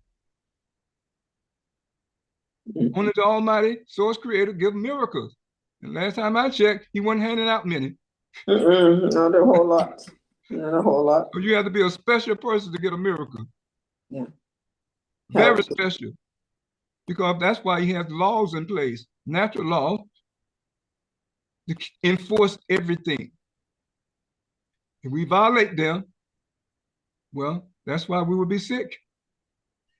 Only the Almighty Source Creator give miracles. And last time I checked, he wasn't handing out many. Not a whole lot. Not a whole lot. So you have to be a special person to get a miracle. Yeah. Very special. Because that's why he has laws in place, natural law, to enforce everything. If we violate them, well, that's why we will be sick.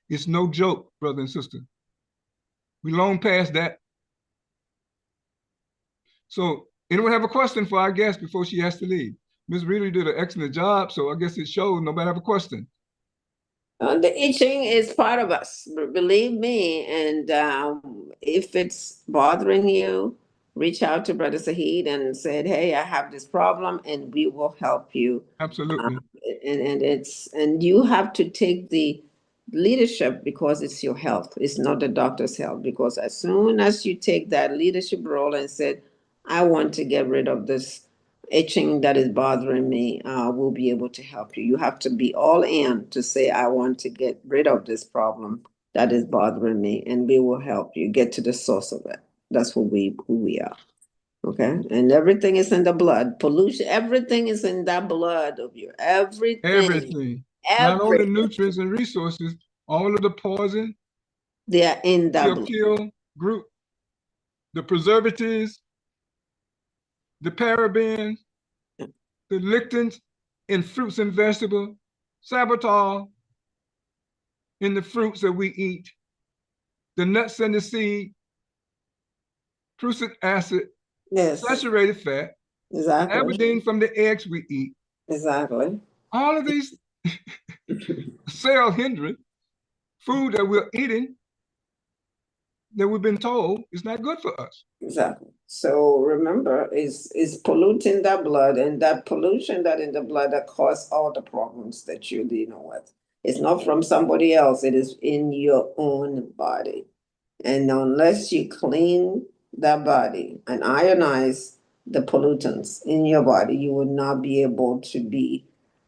It's no joke, brother and sister. We long past that. So anyone have a question for our guest before she has to leave? Ms. Reeder did an excellent job, so I guess it shows nobody have a question. The itching is part of us, believe me. And if it's bothering you, reach out to Brother Saheed and said, "Hey, I have this problem," and we will help you. Absolutely. And you have to take the leadership, because it's your health. It's not the doctor's health. Because as soon as you take that leadership role and said, "I want to get rid of this itching that is bothering me," we'll be able to help you. You have to be all in to say, "I want to get rid of this problem that is bothering me," and we will help you get to the source of it. That's who we are. Okay. And everything is in the blood. Pollution, everything is in that blood of you. Everything. Not only nutrients and resources, all of the poison, they are in that blood. kill group, the preservatives, the parabens, the lectins in fruits and vegetables, sabotage, in the fruits that we eat, the nuts and the seed, prussic acid, Yes. saturated fat, Exactly. everything from the eggs we eat. Exactly. All of these cell hindering food that we're eating that we've been told is not good for us. Exactly. So remember, is polluting the blood, and that pollution that in the blood that cause all the problems that you're dealing with. It's not from somebody else, it is in your own body. And unless you clean that body and ionize the pollutants in your body, you will not be able to be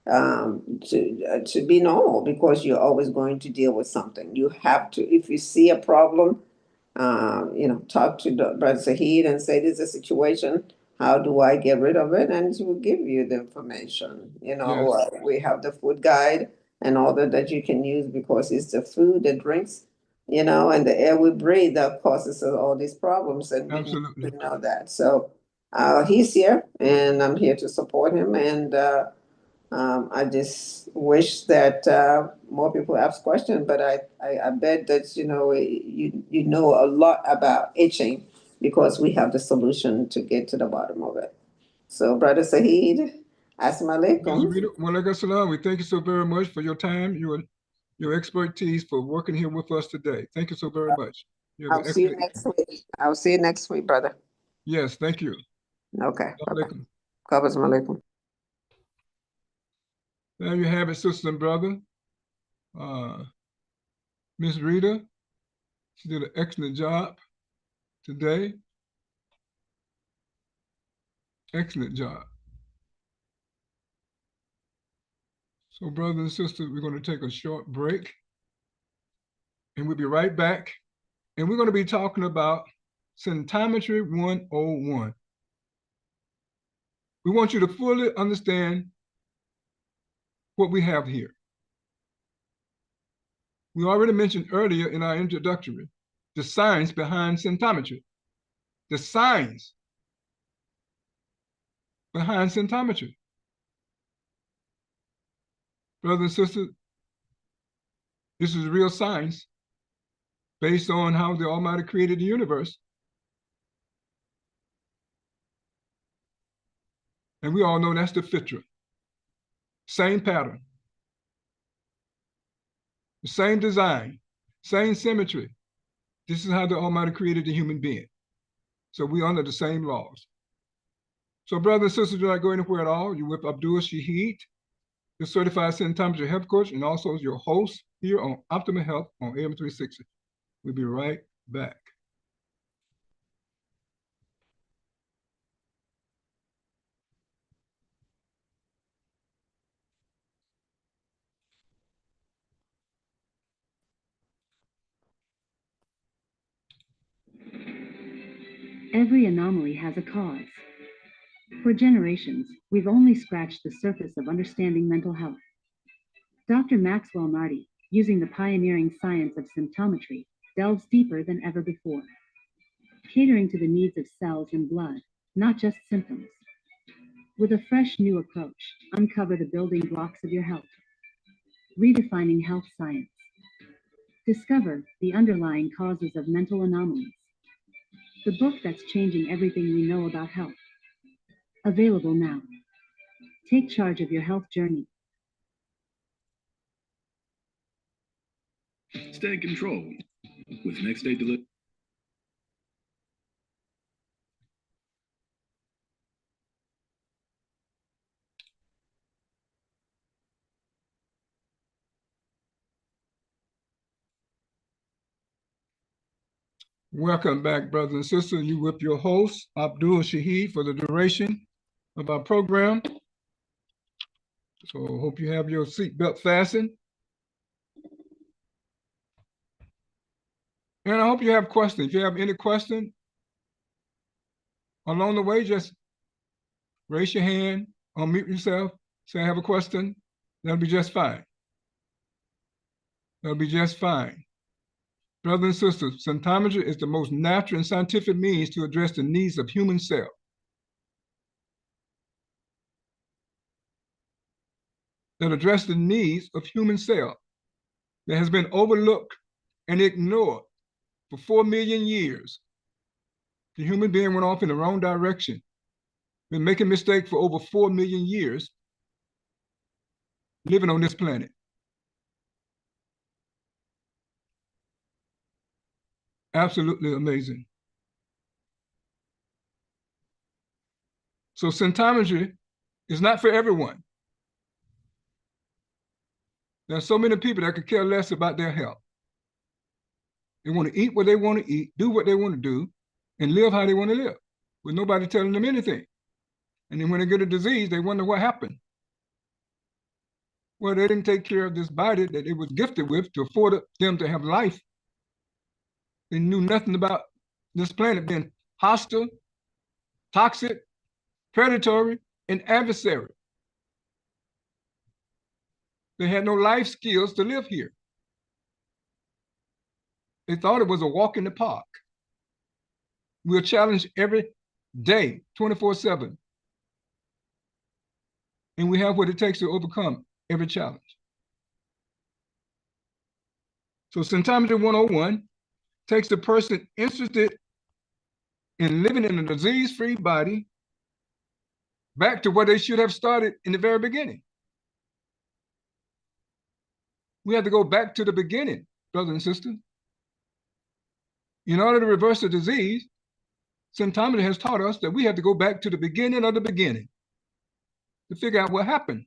to be normal, because you're always going to deal with something. You have to, if you see a problem, talk to Brother Saheed and say, this is a situation. How do I get rid of it? And he will give you the information. Yes. We have the food guide and all that you can use, because it's the food, the drinks, and the air we breathe that causes us all these problems. And we need Absolutely. to know that. So he's here, and I'm here to support him. And I just wish that more people ask questions, but I bet that you know a lot about itching, because we have the solution to get to the bottom of it. So, Brother Saheed, assalamu Ms. alaikum. Rita, walaikum salam. We thank you so very much for your time, your expertise, for working here with us today. Thank you so very much. You have I'll an see you excellent. next week. I'll see you next week, brother. Yes, thank you. Okay. Bye-bye. Alaikum. Alaikum. There you have it, sister and brother. Ms. Rita, she did an excellent job today. Excellent job. So, brothers and sisters, we're going to take a short break, and we'll be right back. And we're going to be talking about Symptometry 101. We want you to fully understand what we have here. We already mentioned earlier in our introductory the science behind symptometry. The science behind symptometry. Brothers and sisters, this is real science based on how the Almighty created the universe. And we all know that's the fitra. Same pattern, the same design, same symmetry. This is how the Almighty created the human being. So we under the same laws. So brothers and sisters, do not go anywhere at all. You're with Abdul Shaheed, the certified symptometry health coach, and also your host here on Optimal Health on AM 360. We'll be right back. Every anomaly has a cause. For generations, we've only scratched the surface of understanding mental health. Dr. Maxwell Nardi, using the pioneering science of symptometry, delves deeper than ever before, catering to the needs of cells and blood, not just symptoms. With a fresh new approach, uncover the building blocks of your health, redefining health science. Discover the underlying causes of mental anomalies. The book that's changing everything we know about health. Available now. Take charge of your health journey. Stay in control with next day delivery. Welcome back, brothers and sisters. You with your host, Abdul Shaheed, for the duration of our program. So hope you have your seatbelt fastened. And I hope you have questions. If you have any question along the way, just raise your hand, unmute yourself, say I have a question. That'll be just fine. That'll be just fine. Brothers and sisters, symptometry is the most natural and scientific means to address the needs of human cells. That address the needs of human cells. that has been overlooked and ignored for 4 million years. The human being went off in the wrong direction. Been making mistakes for over 4 million years living on this planet. Absolutely amazing. So symptometry is not for everyone. There are so many people that could care less about their health. They want to eat what they want to eat, do what they want to do, and live how they want to live, with nobody telling them anything. And then when they get a disease, they wonder what happened. Well, they didn't take care of this body that it was gifted with to afford them to have life. They knew nothing about this planet being hostile, toxic, predatory, and adversary. They had no life skills to live here. They thought it was a walk in the park. We're challenged every day, 24/7. And we have what it takes to overcome every challenge. So Symptometry 101 takes the person interested in living in a disease-free body back to where they should have started in the very beginning. We have to go back to the beginning, brothers and sisters. In order to reverse the disease, symptometry has taught us that we have to go back to the beginning of the beginning to figure out what happened.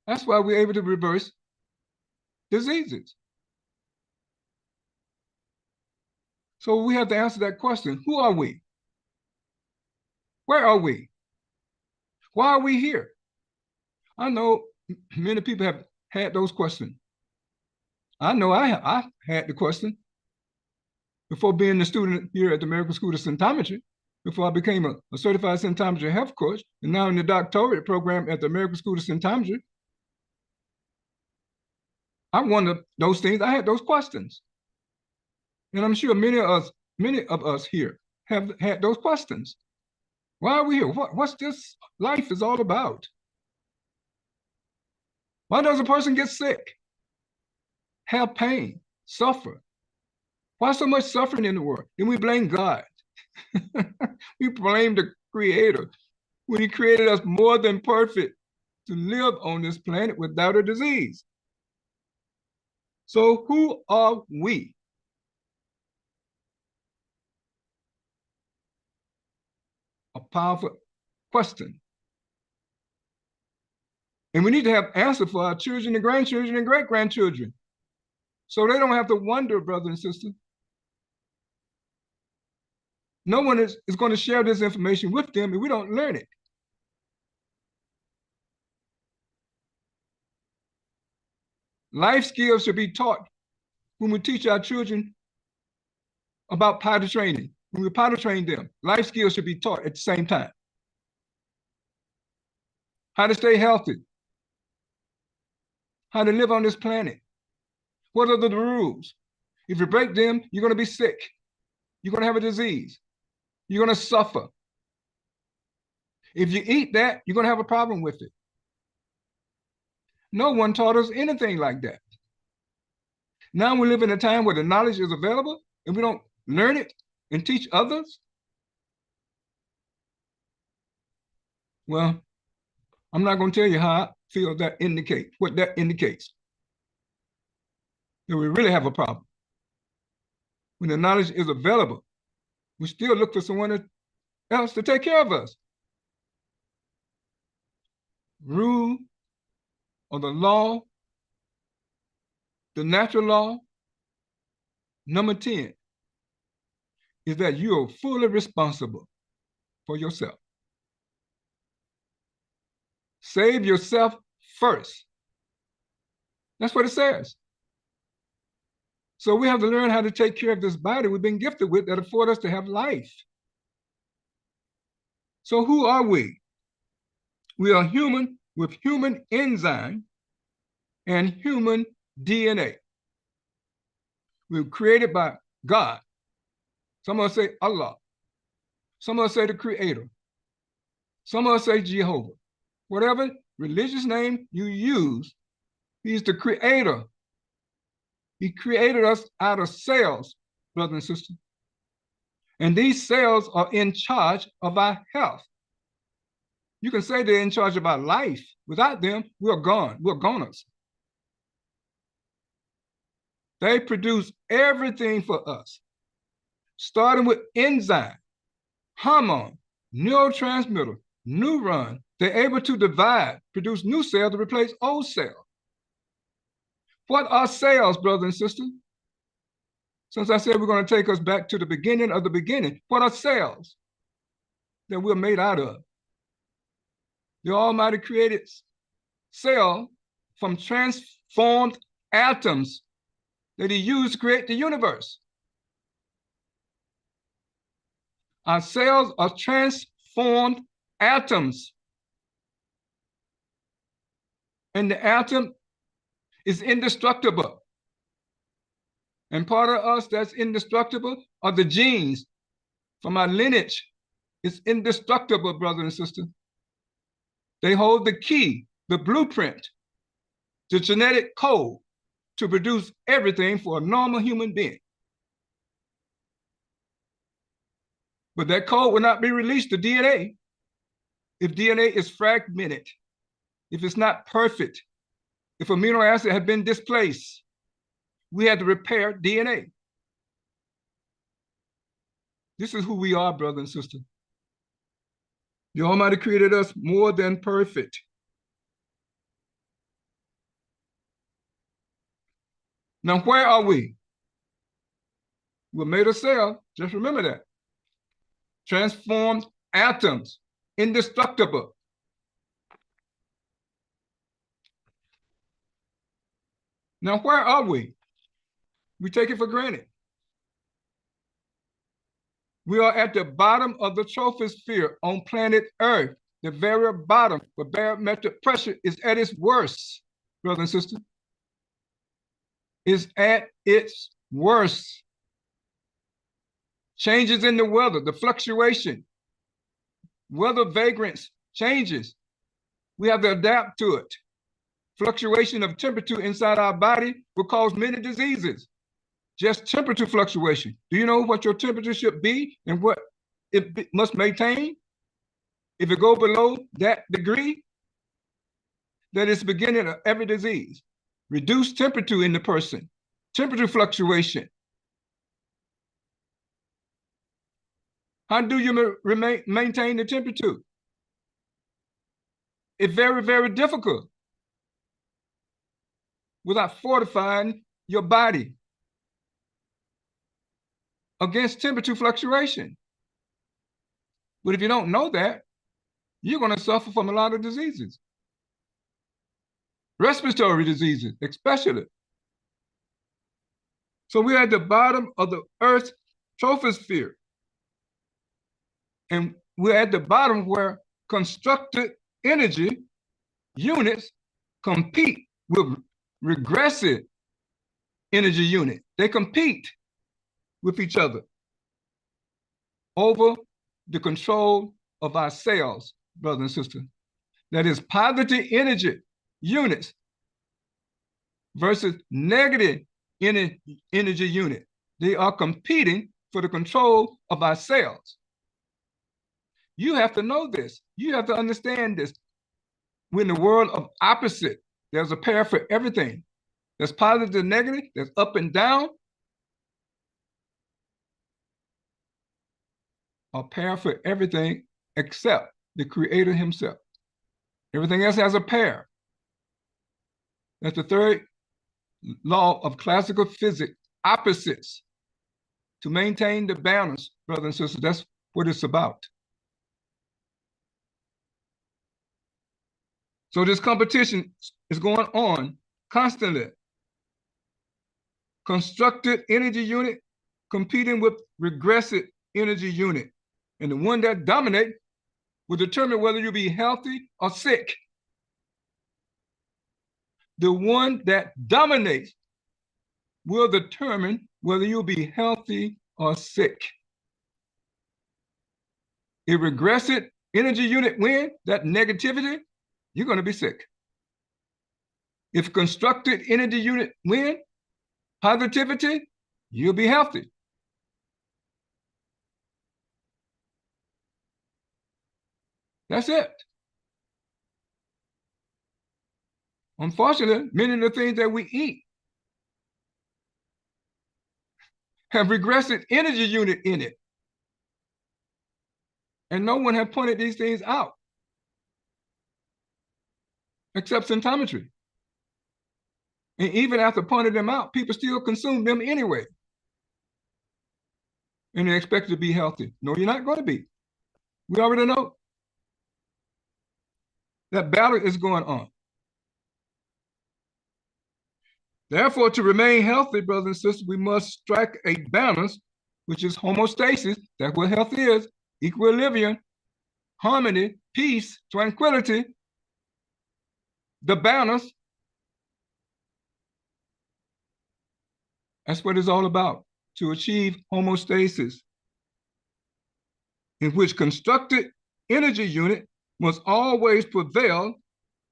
That's why we're able to reverse diseases. So we have to answer that question. Who are we? Where are we? Why are we here? I know many people have had those questions. I know I had the question before being a student here at the American School of Symptometry, before I became a certified symptometry health coach, and now in the doctorate program at the American School of Symptometry. I wonder those things. I had those questions. And I'm sure many of us here have had those questions. Why are we here? What's this life is all about? Why does a person get sick, have pain, suffer? Why so much suffering in the world? Then we blame God. We blame the Creator when He created us more than perfect to live on this planet without a disease. So who are we? A powerful question. And we need to have answers for our children and grandchildren and great-grandchildren, so they don't have to wonder, brothers and sisters. No one is going to share this information with them if we don't learn it. Life skills should be taught when we teach our children about potty training. When we potty train them, life skills should be taught at the same time. How to stay healthy. How to live on this planet. What are the rules? If you break them, you're going to be sick. You're going to have a disease. You're going to suffer. If you eat that, you're going to have a problem with it. No one taught us anything like that. Now we live in a time where the knowledge is available and we don't learn it and teach others. Well, I'm not going to tell you how I feel that indicates, what that indicates. That we really have a problem. When the knowledge is available, we still look for someone else to take care of us. Rule or the law, the natural law, number 10, is that you are fully responsible for yourself. Save yourself first. That's what it says. So we have to learn how to take care of this body we've been gifted with that afford us to have life. So who are we? We are human with human enzyme and human DNA. We were created by God. Some of us say Allah. Some of us say the Creator. Some of us say Jehovah. Whatever religious name you use, He's the creator. He created us out of cells, brothers and sisters. And these cells are in charge of our health. You can say they're in charge of our life. Without them, we're gone. We're goners. They produce everything for us, starting with enzyme, hormone, neurotransmitter, neuron. They're able to divide, produce new cells to replace old cells. What are cells, brothers and sisters? Since I said we're going to take us back to the beginning of the beginning, what are cells that we're made out of? The Almighty created cell from transformed atoms that He used to create the universe. Our cells are transformed atoms. And the atom is indestructible. And part of us that's indestructible are the genes from our lineage. It's indestructible, brothers and sisters. They hold the key, the blueprint, the genetic code to produce everything for a normal human being. But that code will not be released to DNA if DNA is fragmented, if it's not perfect, if amino acid had been displaced. We had to repair DNA. This is who we are, brother and sister. The Almighty created us more than perfect. Now, where are we? We're made of cell. Just remember that. Transformed atoms, indestructible. Now, where are we? We take it for granted. We are at the bottom of the troposphere on planet Earth, the very bottom, where barometric pressure is at its worst, brother and sister. Is at its worst. Changes in the weather, the fluctuation, weather vagrants, changes. We have to adapt to it. Fluctuation of temperature inside our body will cause many diseases. Just temperature fluctuation. Do you know what your temperature should be and what it must maintain? If it go below that degree, that is the beginning of every disease. Reduced temperature in the person, temperature fluctuation. How do you maintain the temperature? It's very, very difficult without fortifying your body against temperature fluctuation. But if you don't know that, you're going to suffer from a lot of diseases. Respiratory diseases, especially. So we're at the bottom of the Earth's troposphere. And we're at the bottom where constructed energy units compete with regressive energy units. They compete with each other over the control of our cells, brothers and sisters. That is positive energy units versus negative energy unit. They are competing for the control of our cells. You have to know this. You have to understand this. We're in the world of opposite. There's a pair for everything. There's positive and negative. There's up and down. A pair for everything except the Creator Himself. Everything else has a pair. That's the third law of classical physics, opposites. To maintain the balance, brothers and sisters, that's what it's about. So this competition is going on constantly. Constructed energy unit competing with regressive energy unit. And the one that dominates will determine whether you'll be healthy or sick. The one that dominates will determine whether you'll be healthy or sick. If regressive energy unit win, that negativity, you're going to be sick. If constructed energy unit win, positivity, you'll be healthy. That's it. Unfortunately, many of the things that we eat have regressive energy unit in it. And no one has pointed these things out, except symptometry. And even after pointing them out, people still consume them anyway. And they expect to be healthy. No, you're not going to be. We already know. That battle is going on. Therefore, to remain healthy, brothers and sisters, we must strike a balance, which is homeostasis. That's what health is. Equilibrium, harmony, peace, tranquility, the balance. That's what it's all about, to achieve homeostasis, in which constructed energy unit must always prevail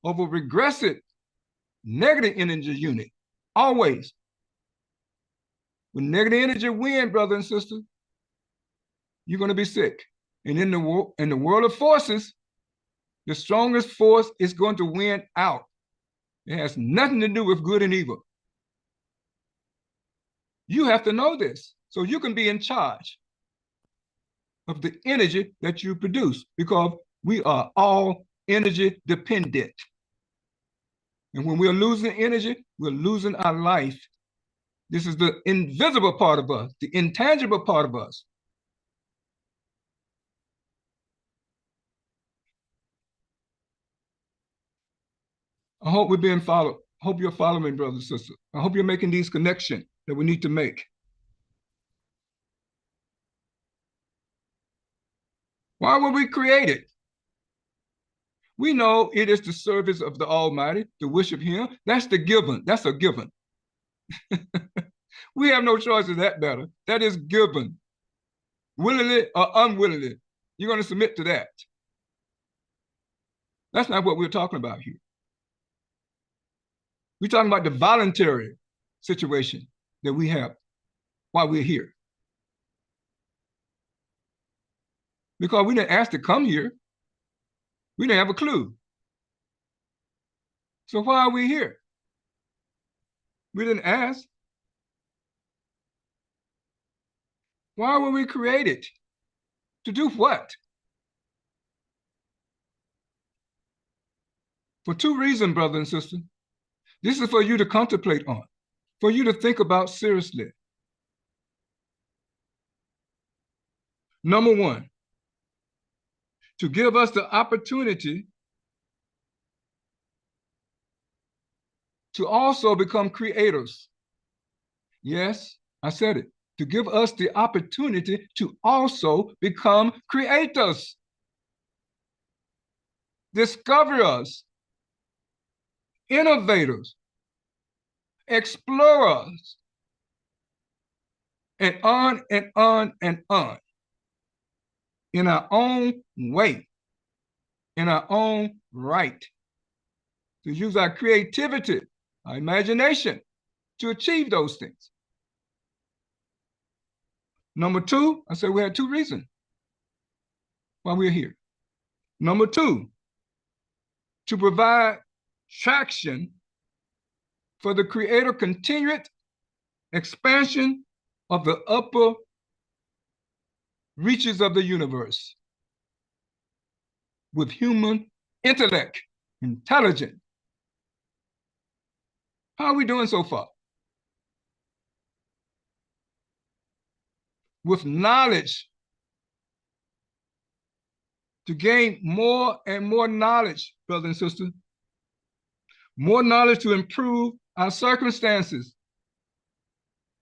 over regressive negative energy unit, always. When negative energy win, brother and sister, you're going to be sick. And in the world of forces, the strongest force is going to win out. It has nothing to do with good and evil. You have to know this so you can be in charge of the energy that you produce, because we are all energy dependent. And when we're losing energy, we're losing our life. This is the invisible part of us, the intangible part of us. I hope we're being followed. I hope you're following, brothers and sisters. I hope you're making these connections that we need to make. Why were we created? We know it is the service of the Almighty, to worship Him. That's the given. That's a given. We have no choice in that matter. That is given. Willingly or unwillingly, you're going to submit to that. That's not what we're talking about here. We're talking about the voluntary situation that we have while we're here. Because we didn't ask to come here. We didn't have a clue. So why are we here? We didn't ask. Why were we created? To do what? For two reasons, brother and sister. This is for you to contemplate on, for you to think about seriously. Number one, to give us the opportunity to also become creators. Yes, I said it. To give us the opportunity to also become creators. Discoverers, innovators, explorers, and on and on and on. In our own way, in our own right. To use our creativity, our imagination to achieve those things. Number two, I said we had two reasons why we're here. Number two, to provide traction for the Creator continued expansion of the upper reaches of the universe with human intellect, intelligence. How are we doing so far? With knowledge, to gain more and more knowledge, brothers and sisters, more knowledge to improve our circumstances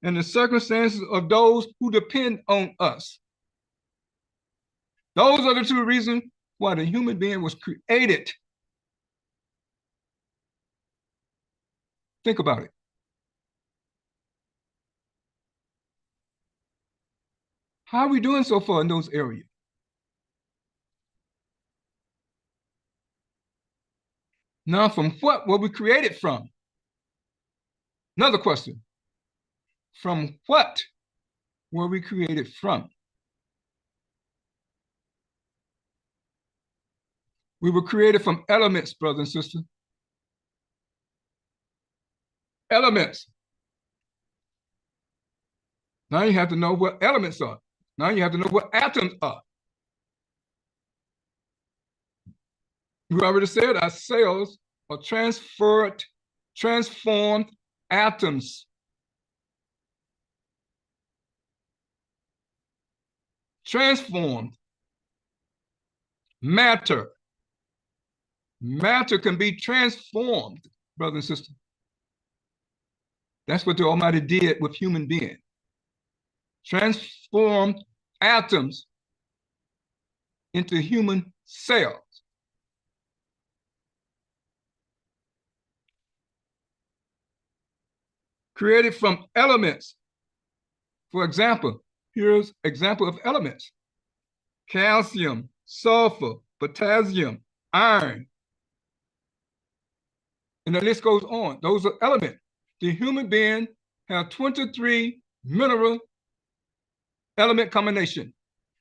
and the circumstances of those who depend on us. Those are the two reasons why the human being was created. Think about it. How are we doing so far in those areas? Now, from what were we created from? Another question. From what were we created from? We were created from elements, brothers and sisters. Elements. Now you have to know what elements are. Now you have to know what atoms are. We already said our cells are transformed atoms. Transformed matter. Matter can be transformed, brothers and sisters. That's what the Almighty did with human beings. Transformed atoms into human cells. Created from elements. For example, here's an example of elements. Calcium, sulfur, potassium, iron. And the list goes on. Those are elements. The human being has 23 mineral element combination.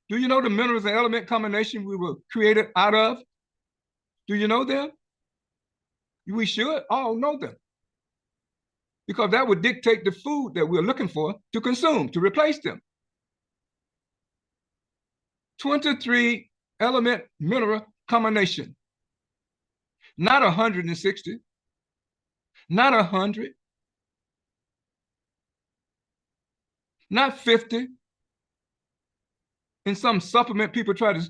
Do you know the minerals and element combination we were created out of? Do you know them? We should all know them. Because that would dictate the food that we're looking for to consume, to replace them. 23 element mineral combination. Not 160, not 100, not 50. In some supplement, people try to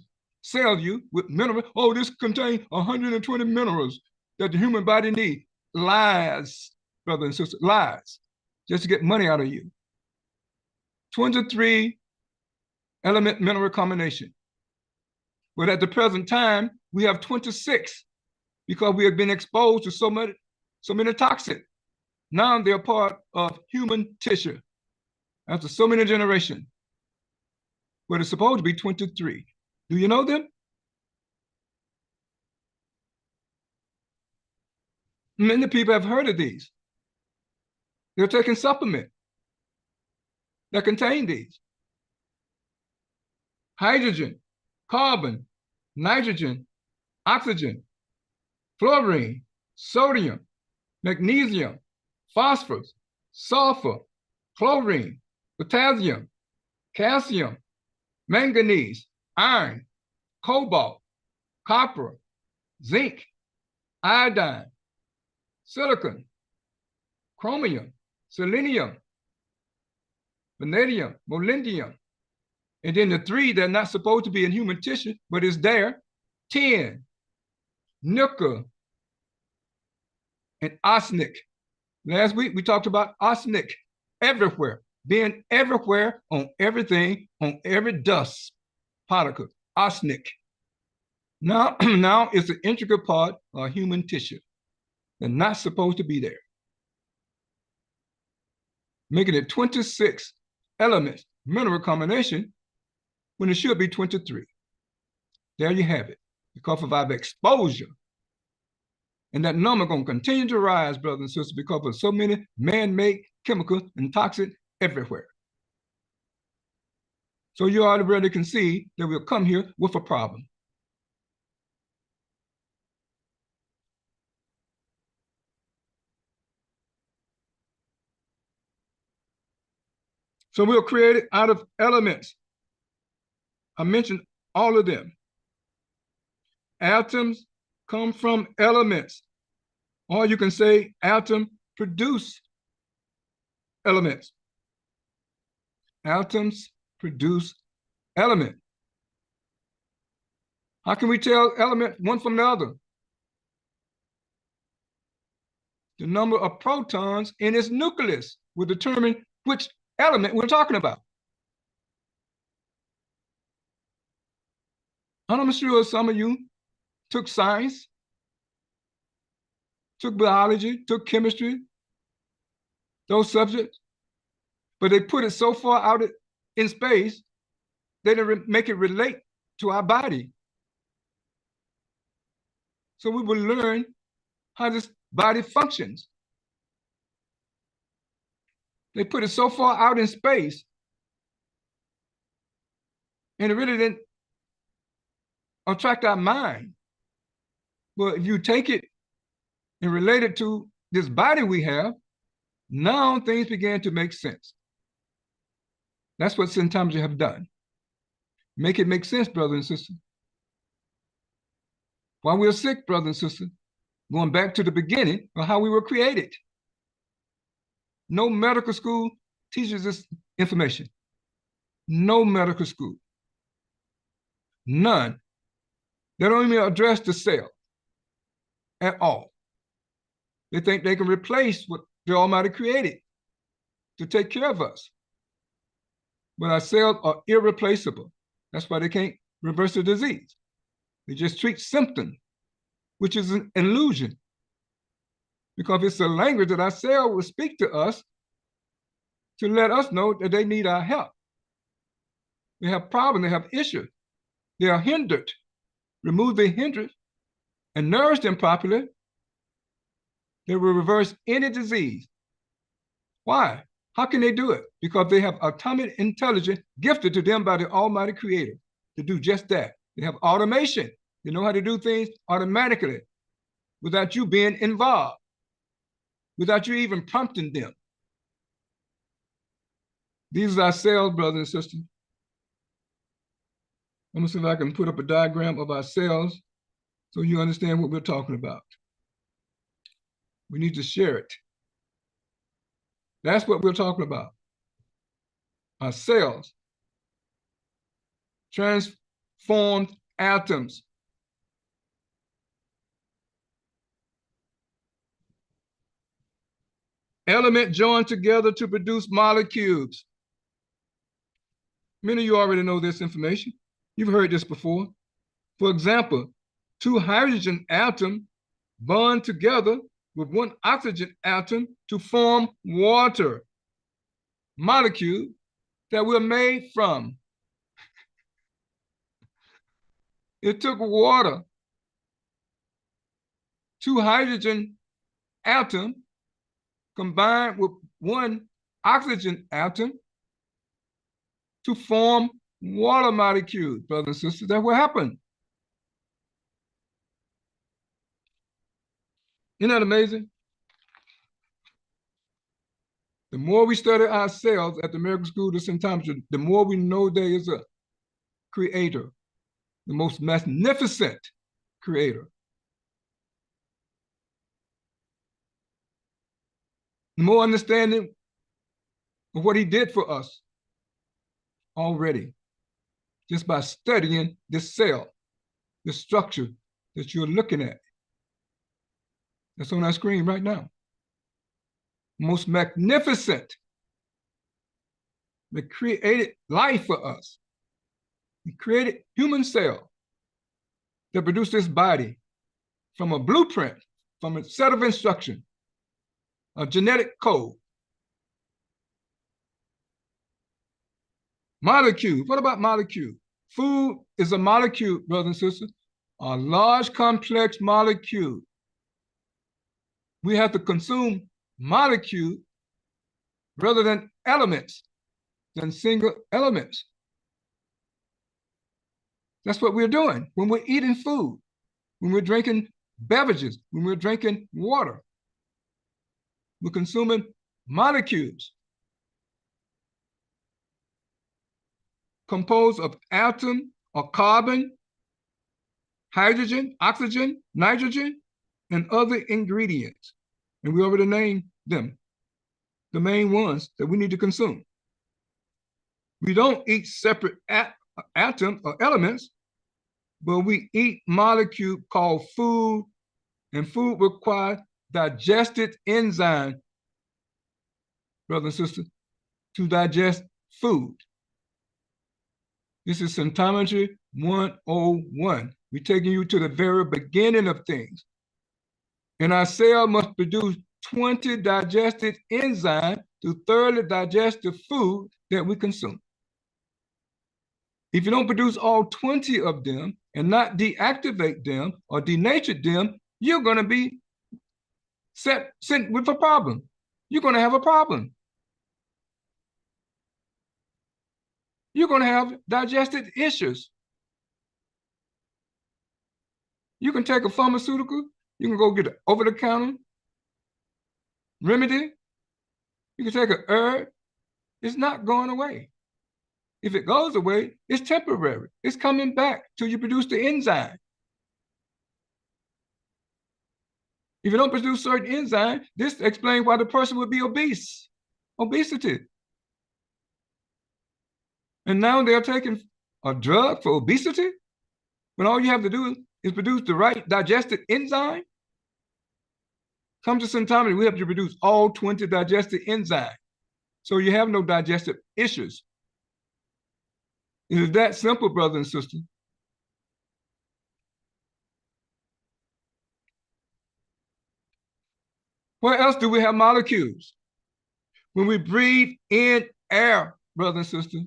sell you with mineral. Oh, this contains 120 minerals that the human body needs. Lies, brothers and sisters, lies, just to get money out of you. 23 element mineral combination. But at the present time, we have 26 because we have been exposed to so many toxins. Now they're part of human tissue after so many generations. But it's supposed to be 23. Do you know them? Many people have heard of these. They're taking supplements that contain these. Hydrogen, carbon, nitrogen, oxygen, fluorine, sodium, magnesium, phosphorus, sulfur, chlorine, potassium, calcium, manganese, iron, cobalt, copper, zinc, iodine, silicon, chromium, selenium, vanadium, molybdenum. And then the 3 that are not supposed to be in human tissue, but is there, tin, nickel, and arsenic. Last week, we talked about arsenic everywhere, being everywhere on everything, on every dust particle, arsenic. Now it's an integral part of human tissue. They're not supposed to be there. Making it 26 elements, mineral combination, when it should be 23. There you have it, because of our exposure. And that number going to continue to rise, brothers and sisters, because of so many man-made chemicals and toxins everywhere. So you already can see that we'll come here with a problem. So we were created out of elements. I mentioned all of them. Atoms come from elements. Or you can say atom produce elements. Atoms produce element. How can we tell element one from the other? The number of protons in its nucleus will determine which element we're talking about. I'm sure some of you took science, took biology, took chemistry, those subjects, but they put it so far out in space, they didn't make it relate to our body. So we will learn how this body functions. They put it so far out in space, and it really didn't attract our mind. But if you take it and relate it to this body we have, now things began to make sense. That's what Scientology have done. Make it make sense, brothers and sisters. While we're sick, brothers and sisters, going back to the beginning of how we were created. No medical school teaches this information. No medical school. None. They don't even address the cell at all. They think they can replace what the Almighty created to take care of us. But our cells are irreplaceable. That's why they can't reverse the disease. They just treat symptoms, which is an illusion. Because it's a language that our cell will speak to us to let us know that they need our help. They have problems, they have issues. They are hindered. Remove the hindrance and nourish them properly. They will reverse any disease. Why? How can they do it? Because they have atomic intelligence gifted to them by the Almighty Creator to do just that. They have automation. They know how to do things automatically without you being involved, without you even prompting them. These are our cells, brothers and sisters. I'm gonna see if I can put up a diagram of our cells so you understand what we're talking about. We need to share it. That's what we're talking about. Our cells, transformed atoms. Element joined together to produce molecules. Many of you already know this information. You've heard this before. For example, two hydrogen atoms bond together with one oxygen atom to form water molecule that we're made from. It took water, two hydrogen atoms combined with one oxygen atom to form water molecules, brothers and sisters. That's what happened. Isn't that amazing? The more we study ourselves at the American School of Scientology, the more we know there is a creator, the most magnificent creator. The more understanding of what he did for us already, just by studying this cell, the structure that you're looking at. That's on our screen right now. Most magnificent. They created life for us. He created human cell that produced this body from a blueprint, from a set of instructions, a genetic code. Molecule. What about molecule? Food is a molecule, brothers and sisters, a large complex molecule. We have to consume molecule rather than elements, than single elements. That's what we're doing when we're eating food, when we're drinking beverages, when we're drinking water. We're consuming molecules composed of atom or carbon, hydrogen, oxygen, nitrogen, and other ingredients. And we already named them, the main ones that we need to consume. We don't eat separate atoms or elements, but we eat molecule called food, and food requires digested enzyme, brothers and sisters, to digest food. This is Scientology 101. We're taking you to the very beginning of things. And our cell must produce 20 digested enzymes to thoroughly digest the food that we consume. If you don't produce all 20 of them and not deactivate them or denature them, you're going to be sent with a problem. You're going to have a problem. you're going to have digestive issues. You can take a pharmaceutical, you can go get an over-the-counter remedy, you can take an herb, it's not going away. If it goes away, it's temporary. It's coming back till you produce the enzyme. If you don't produce certain enzyme, this explains why the person would be obese. Obesity. And now they're taking a drug for obesity, when all you have to do is produce the right digestive enzyme. Come to Centometry, we have to produce all 20 digestive enzymes, so you have no digestive issues. It is that simple, brothers and sisters. Where else do we have molecules? When we breathe in air, brothers and sisters,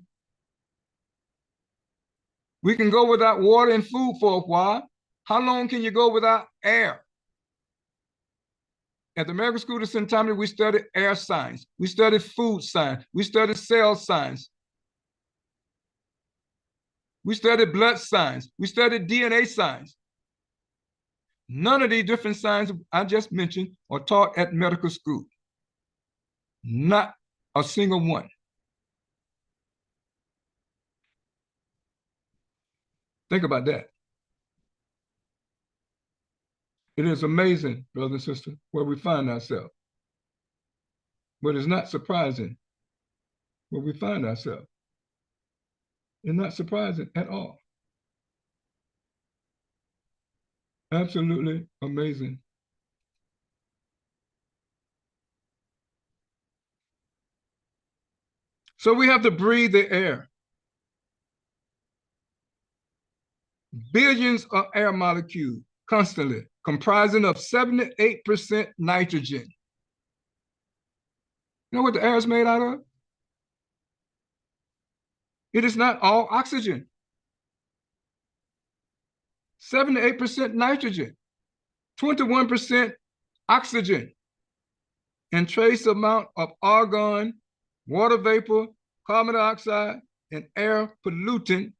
we can go without water and food for a while. How long can you go without air? At the American School of Centometry, we studied air science. We studied food science. We studied cell science. We studied blood science. We studied DNA science. None of these different sciences I just mentioned are taught at medical school. Not a single one. Think about that. It is amazing, brothers and sisters, where we find ourselves. But it's not surprising where we find ourselves. It's not surprising at all. Absolutely amazing. So we have to breathe the air. Billions of air molecules constantly, comprising of 78% nitrogen. You know what the air is made out of? It is not all oxygen. 78% nitrogen, 21% oxygen, and trace amount of argon, water vapor, carbon dioxide, and air pollutant.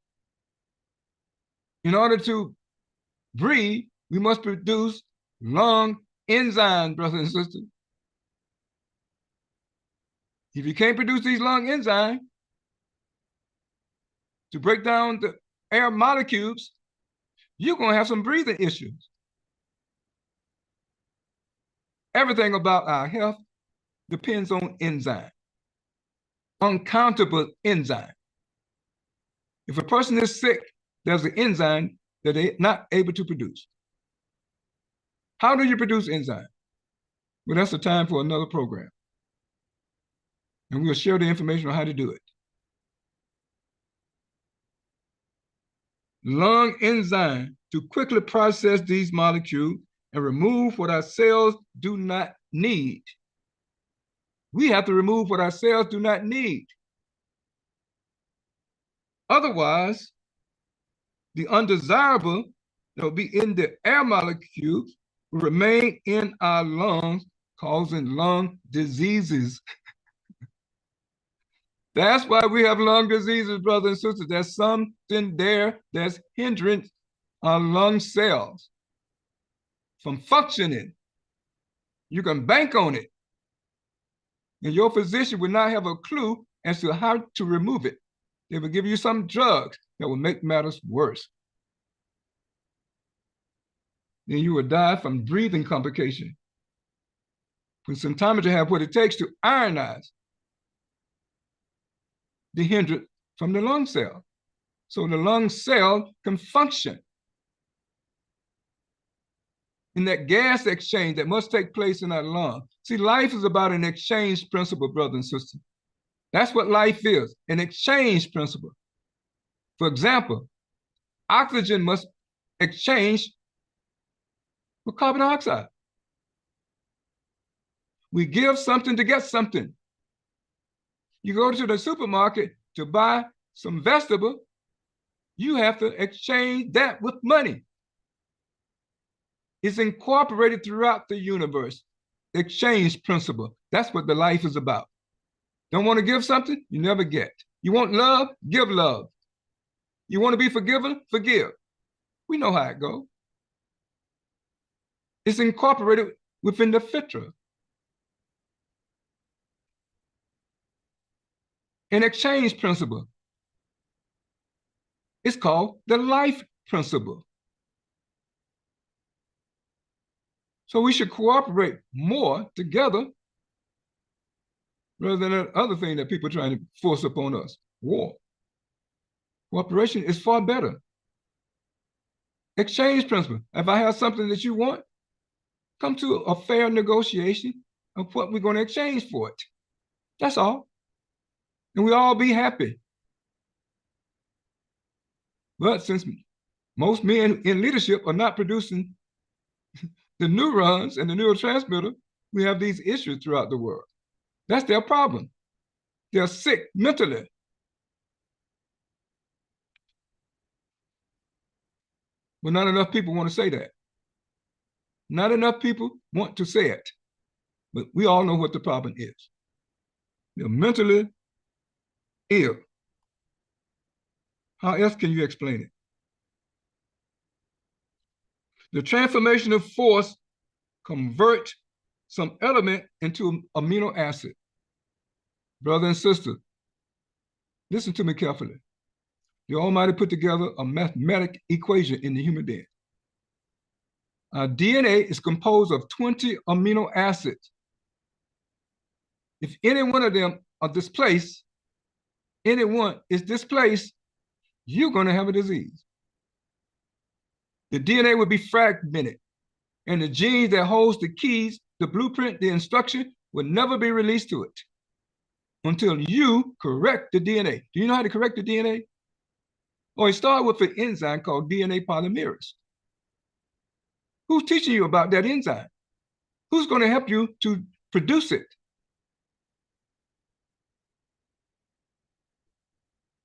In order to breathe, we must produce lung enzymes, brothers and sisters. If you can't produce these lung enzymes to break down the air molecules, you're going to have some breathing issues. Everything about our health depends on enzyme, uncountable enzyme. If a person is sick, there's an enzyme that they're not able to produce. How do you produce enzyme? Well, that's the time for another program. And we'll share the information on how to do it. Lung enzyme to quickly process these molecules and remove what our cells do not need. We have to remove what our cells do not need. Otherwise, the undesirable that will be in the air molecules will remain in our lungs, causing lung diseases. That's why we have lung diseases, brothers and sisters. There's something there that's hindering our lung cells from functioning. You can bank on it. And your physician will not have a clue as to how to remove it. They will give you some drugs that will make matters worse. Then you will die from breathing complication. When Centometry have what it takes to ionize the hindrance from the lung cell, so the lung cell can function. In that gas exchange that must take place in our lung. See, life is about an exchange principle, brothers and sisters. That's what life is, an exchange principle. For example, oxygen must exchange with carbon dioxide. We give something to get something. You go to the supermarket to buy some vegetable, you have to exchange that with money. It's incorporated throughout the universe. Exchange principle. That's what the life is about. Don't want to give something? You never get. You want love? Give love. You want to be forgiven? Forgive. We know how it goes. It's incorporated within the fitra. An exchange principle. It's called the life principle. So we should cooperate more together rather than that other thing that people are trying to force upon us, war. Cooperation is far better. Exchange principle. If I have something that you want, come to a fair negotiation of what we're going to exchange for it. That's all. And we all be happy. But since most men in leadership are not producing the neurons and the neurotransmitter, we have these issues throughout the world. That's their problem. They're sick mentally. But not enough people want to say that. Not enough people want to say it. But we all know what the problem is. They're mentally ill. How else can you explain it? The transformational force convert some element into amino acid. Brother and sister, listen to me carefully. The Almighty put together a mathematic equation in the human being. Our DNA is composed of 20 amino acids. If any one of them are displaced, anyone is displaced, you're going to have a disease. The DNA will be fragmented, and the genes that holds the keys, the blueprint, the instruction will never be released to it until you correct the DNA. Do you know how to correct the DNA? Or it started with an enzyme called DNA polymerase. Who's teaching you about that enzyme? Who's going to help you to produce it?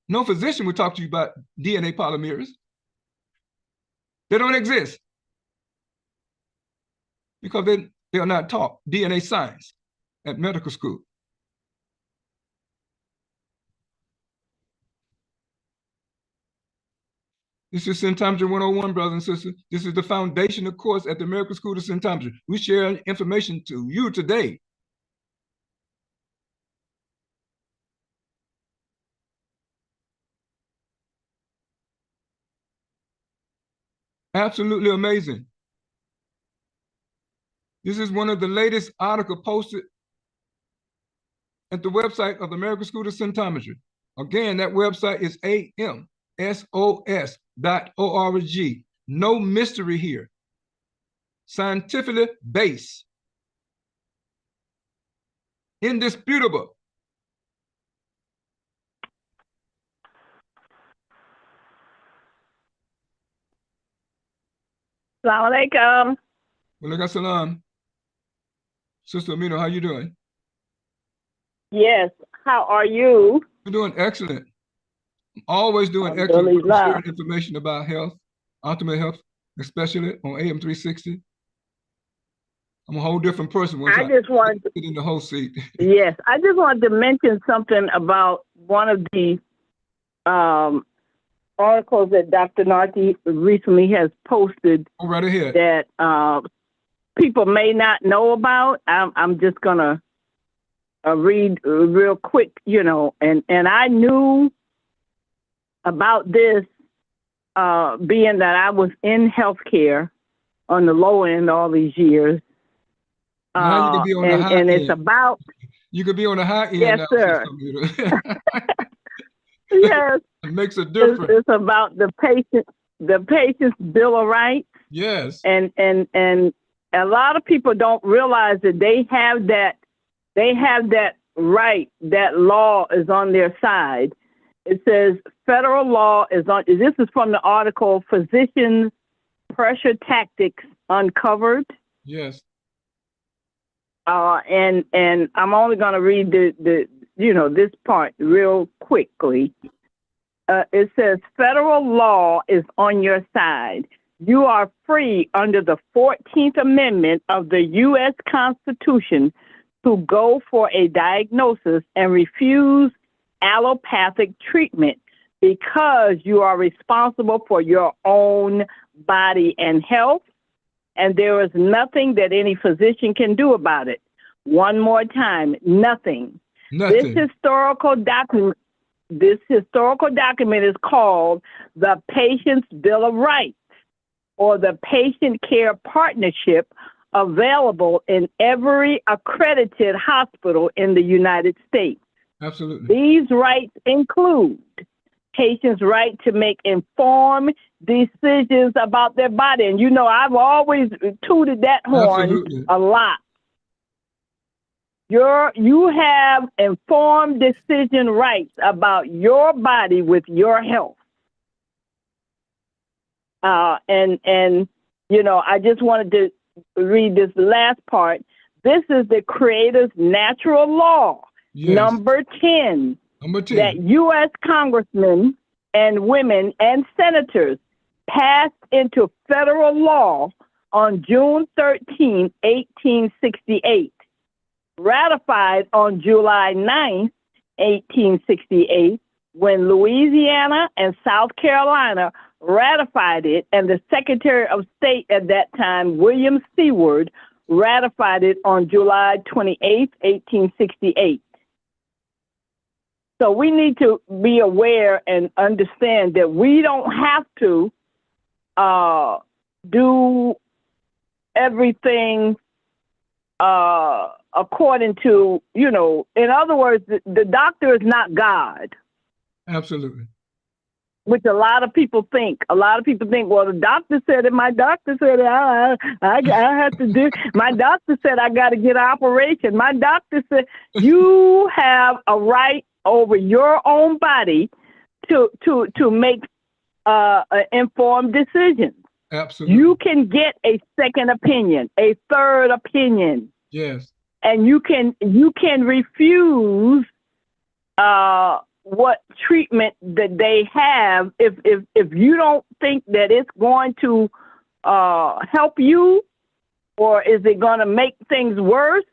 No physician will talk to you about DNA polymerase. They don't exist because they are not taught DNA science at medical school. This is Symptometry 101, brothers and sisters. This is the foundational course at the Medical School of Symptometry. We share information to you today. Absolutely amazing. This is one of the latest articles posted at the website of the American School of Symptometry. Again, that website is amsos.org. No mystery here. Scientifically based. Indisputable. Assalamu alaikum. Walaikum salam. Sister Amina, how you doing? Yes, how are you? You're doing excellent. I'm always doing excellent. Sharing information about health, optimal health, especially on AM 360. I'm a whole different person once I just wanted to get in the whole seat. Yes, I just wanted to mention something about one of the articles that Dr. Narki recently has posted. Go right ahead. That people may not know about. I'm just gonna read real quick, and I knew about this being that I was in healthcare on the low end all these years. Now you can be on the high and end. it's about you could be on the high end. Yes, now, sir. Yes, it makes a difference. It's about the patient's Bill of Rights. Yes, and a lot of people don't realize that they have that right. That law is on their side. It says federal law is on. This is from the article "Physicians' Pressure Tactics Uncovered." Yes. And I'm only going to read the this part real quickly. It says federal law is on your side. You are free under the 14th Amendment of the U.S. Constitution to go for a diagnosis and refuse allopathic treatment because you are responsible for your own body and health, and there is nothing that any physician can do about it. One more time, nothing. Nothing. This historical document is called the Patient's Bill of Rights, or the Patient Care Partnership, available in every accredited hospital in the United States. Absolutely. These rights include patients' right to make informed decisions about their body. And you know, I've always tooted that horn Absolutely. a lot. You have informed decision rights about your body with your health. And you know, I just wanted to read this last part. This is the Creator's natural law, Yes. number 10, Number 10. that U.S. congressmen and women and senators passed into federal law on June 13, 1868, ratified on July 9, 1868, when Louisiana and South Carolina ratified it, and the Secretary of State at that time, William Seward, ratified it on July 28, 1868. So we need to be aware and understand that we don't have to do everything according to, you know, in other words, the doctor is not God. Absolutely. Which a lot of people think. A lot of people think, well, the doctor said it. My doctor said it. I have to do. My doctor said I got to get an operation. My doctor said you have a right over your own body to make informed decisions. Absolutely. You can get a second opinion, a third opinion. Yes. And you can refuse what treatment that they have if you don't think that it's going to help you, or is it going to make things worse,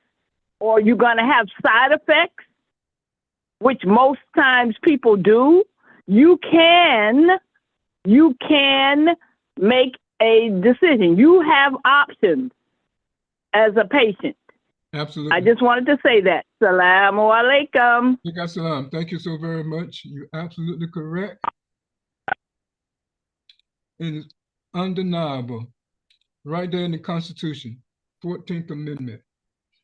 or you're going to have side effects, which most times people do. You can make a decision. You have options as a patient. Absolutely. I just wanted to say that. Salamu alaikum. Salam. Thank you so very much. You're absolutely correct. It is undeniable. Right there in the Constitution, 14th Amendment.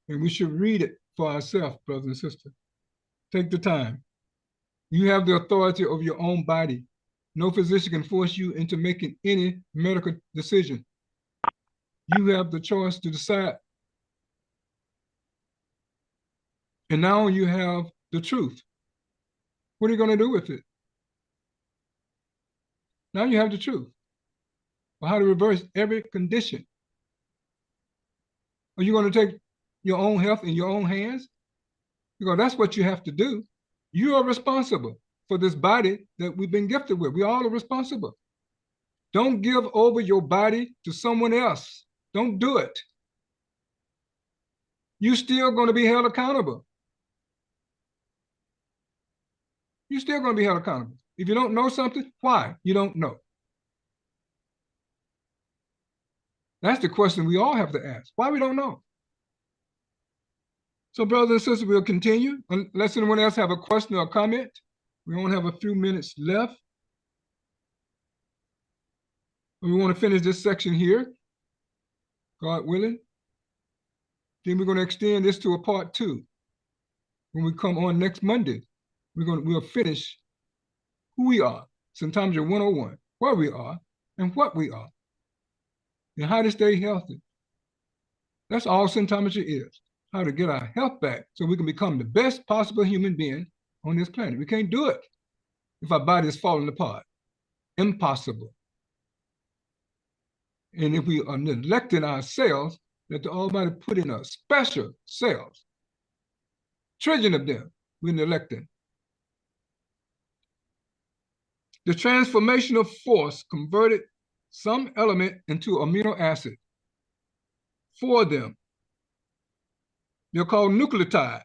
And we should read it for ourselves, brothers and sisters. Take the time. You have the authority over your own body. No physician can force you into making any medical decision. You have the choice to decide. And now you have the truth. What are you going to do with it? Now you have the truth. Well, how to reverse every condition. Are you going to take your own health in your own hands? Because that's what you have to do. You are responsible for this body that we've been gifted with. We all are responsible. Don't give over your body to someone else. Don't do it. You're still going to be held accountable. You're still going to be held accountable. If you don't know something, why? You don't know. That's the question we all have to ask. Why we don't know? So brothers and sisters, we'll continue. Unless anyone else have a question or a comment. We only have a few minutes left. We want to finish this section here, God willing. Then we're going to extend this to a part 2. When we come on next Monday, we'll finish who we are, Symptometry 101, where we are and what we are, and how to stay healthy. That's all symptometry is, how to get our health back so we can become the best possible human being on this planet. We can't do it if our body is falling apart. Impossible. And if we are neglecting our cells, that the Almighty put in us special cells, trillion of them, we're neglecting. The transformational force converted some element into amino acid. 4 of them. They're called nucleotides.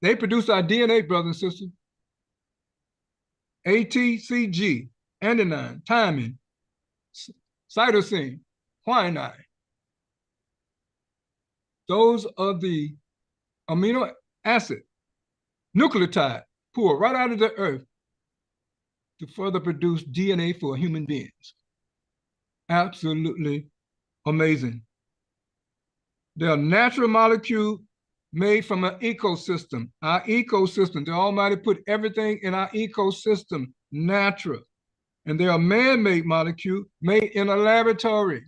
They produce our DNA, brothers and sisters. ATCG, adenine, thymine, cytosine, quinine. Those are the amino acid nucleotide pulled right out of the earth to further produce DNA for human beings. Absolutely amazing. They are natural molecules made from an ecosystem. Our ecosystem, the Almighty put everything in our ecosystem natural. And they are man-made molecules made in a laboratory.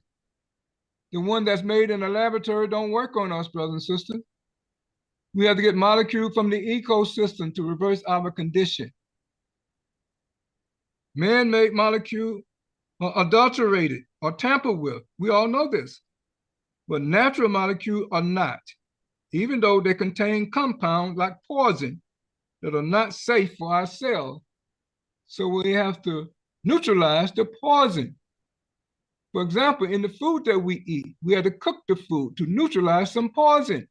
The one that's made in a laboratory don't work on us, brothers and sisters. We have to get molecules from the ecosystem to reverse our condition. Man-made molecules are adulterated or tampered with. We all know this. But natural molecules are not, even though they contain compounds like poison that are not safe for our cells. So we have to neutralize the poison. For example, in the food that we eat, we have to cook the food to neutralize some poison.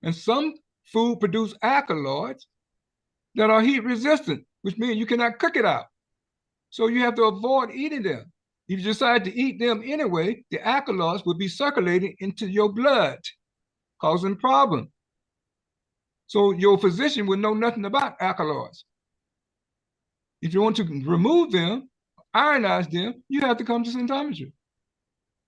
And some food produce alkaloids that are heat resistant, which means you cannot cook it out. So you have to avoid eating them. If you decide to eat them anyway, the alkaloids will be circulating into your blood, causing problems. So your physician will know nothing about alkaloids. If you want to remove them, ionize them, you have to come to symptometry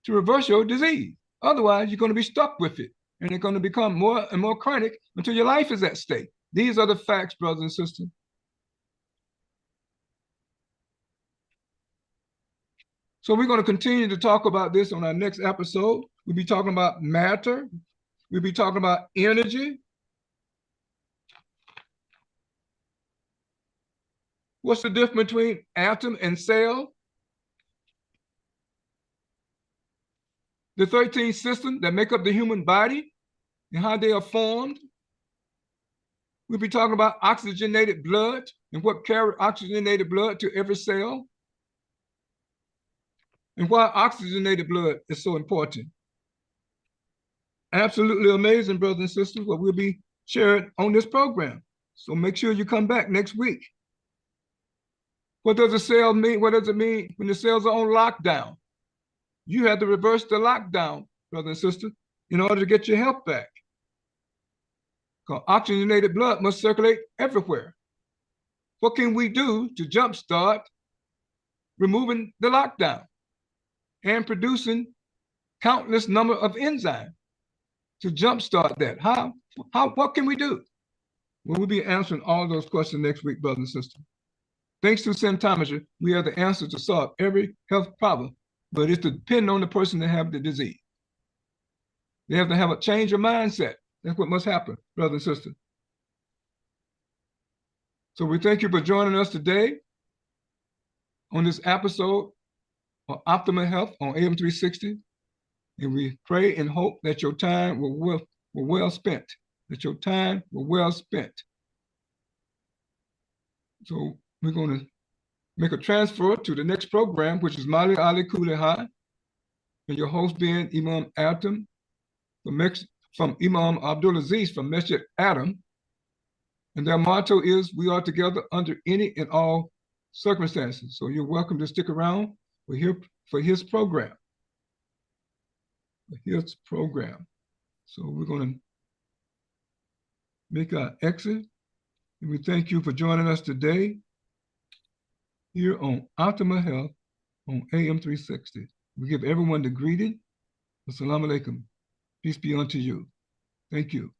to reverse your disease. Otherwise, you're going to be stuck with it, and it's going to become more and more chronic until your life is at stake. These are the facts, brothers and sisters. So we're going to continue to talk about this on our next episode. We'll be talking about matter. We'll be talking about energy. What's the difference between atom and cell? The 13 systems that make up the human body and how they are formed. We'll be talking about oxygenated blood and what carries oxygenated blood to every cell, and why oxygenated blood is so important. Absolutely amazing, brothers and sisters, what we'll be sharing on this program. So make sure you come back next week. What does a cell mean? What does it mean when the cells are on lockdown? You have to reverse the lockdown, brothers and sisters, in order to get your health back. Because oxygenated blood must circulate everywhere. What can we do to jumpstart removing the lockdown and producing countless number of enzymes to jumpstart that? What can we do? Well, we'll be answering all those questions next week, brothers and sisters. Thanks to symptometry, we have the answer to solve every health problem, but it's dependent on the person that have the disease. They have to have a change of mindset. That's what must happen, brothers and sisters. So we thank you for joining us today on this episode of Optimal Health on AM 360. And we pray and hope that your time will well spent, that your time will well spent. So we're going to make a transfer to the next program, which is Mali Ali Kuleha, and your host being Imam Adam from Imam Abdul Aziz from Masjid Adam. And their motto is, we are together under any and all circumstances. So you're welcome to stick around. We're here for his program. So we're going to make our exit. And we thank you for joining us today here on Optimal Health on AM 360. We give everyone the greeting. Assalamu alaikum. Peace be unto you. Thank you.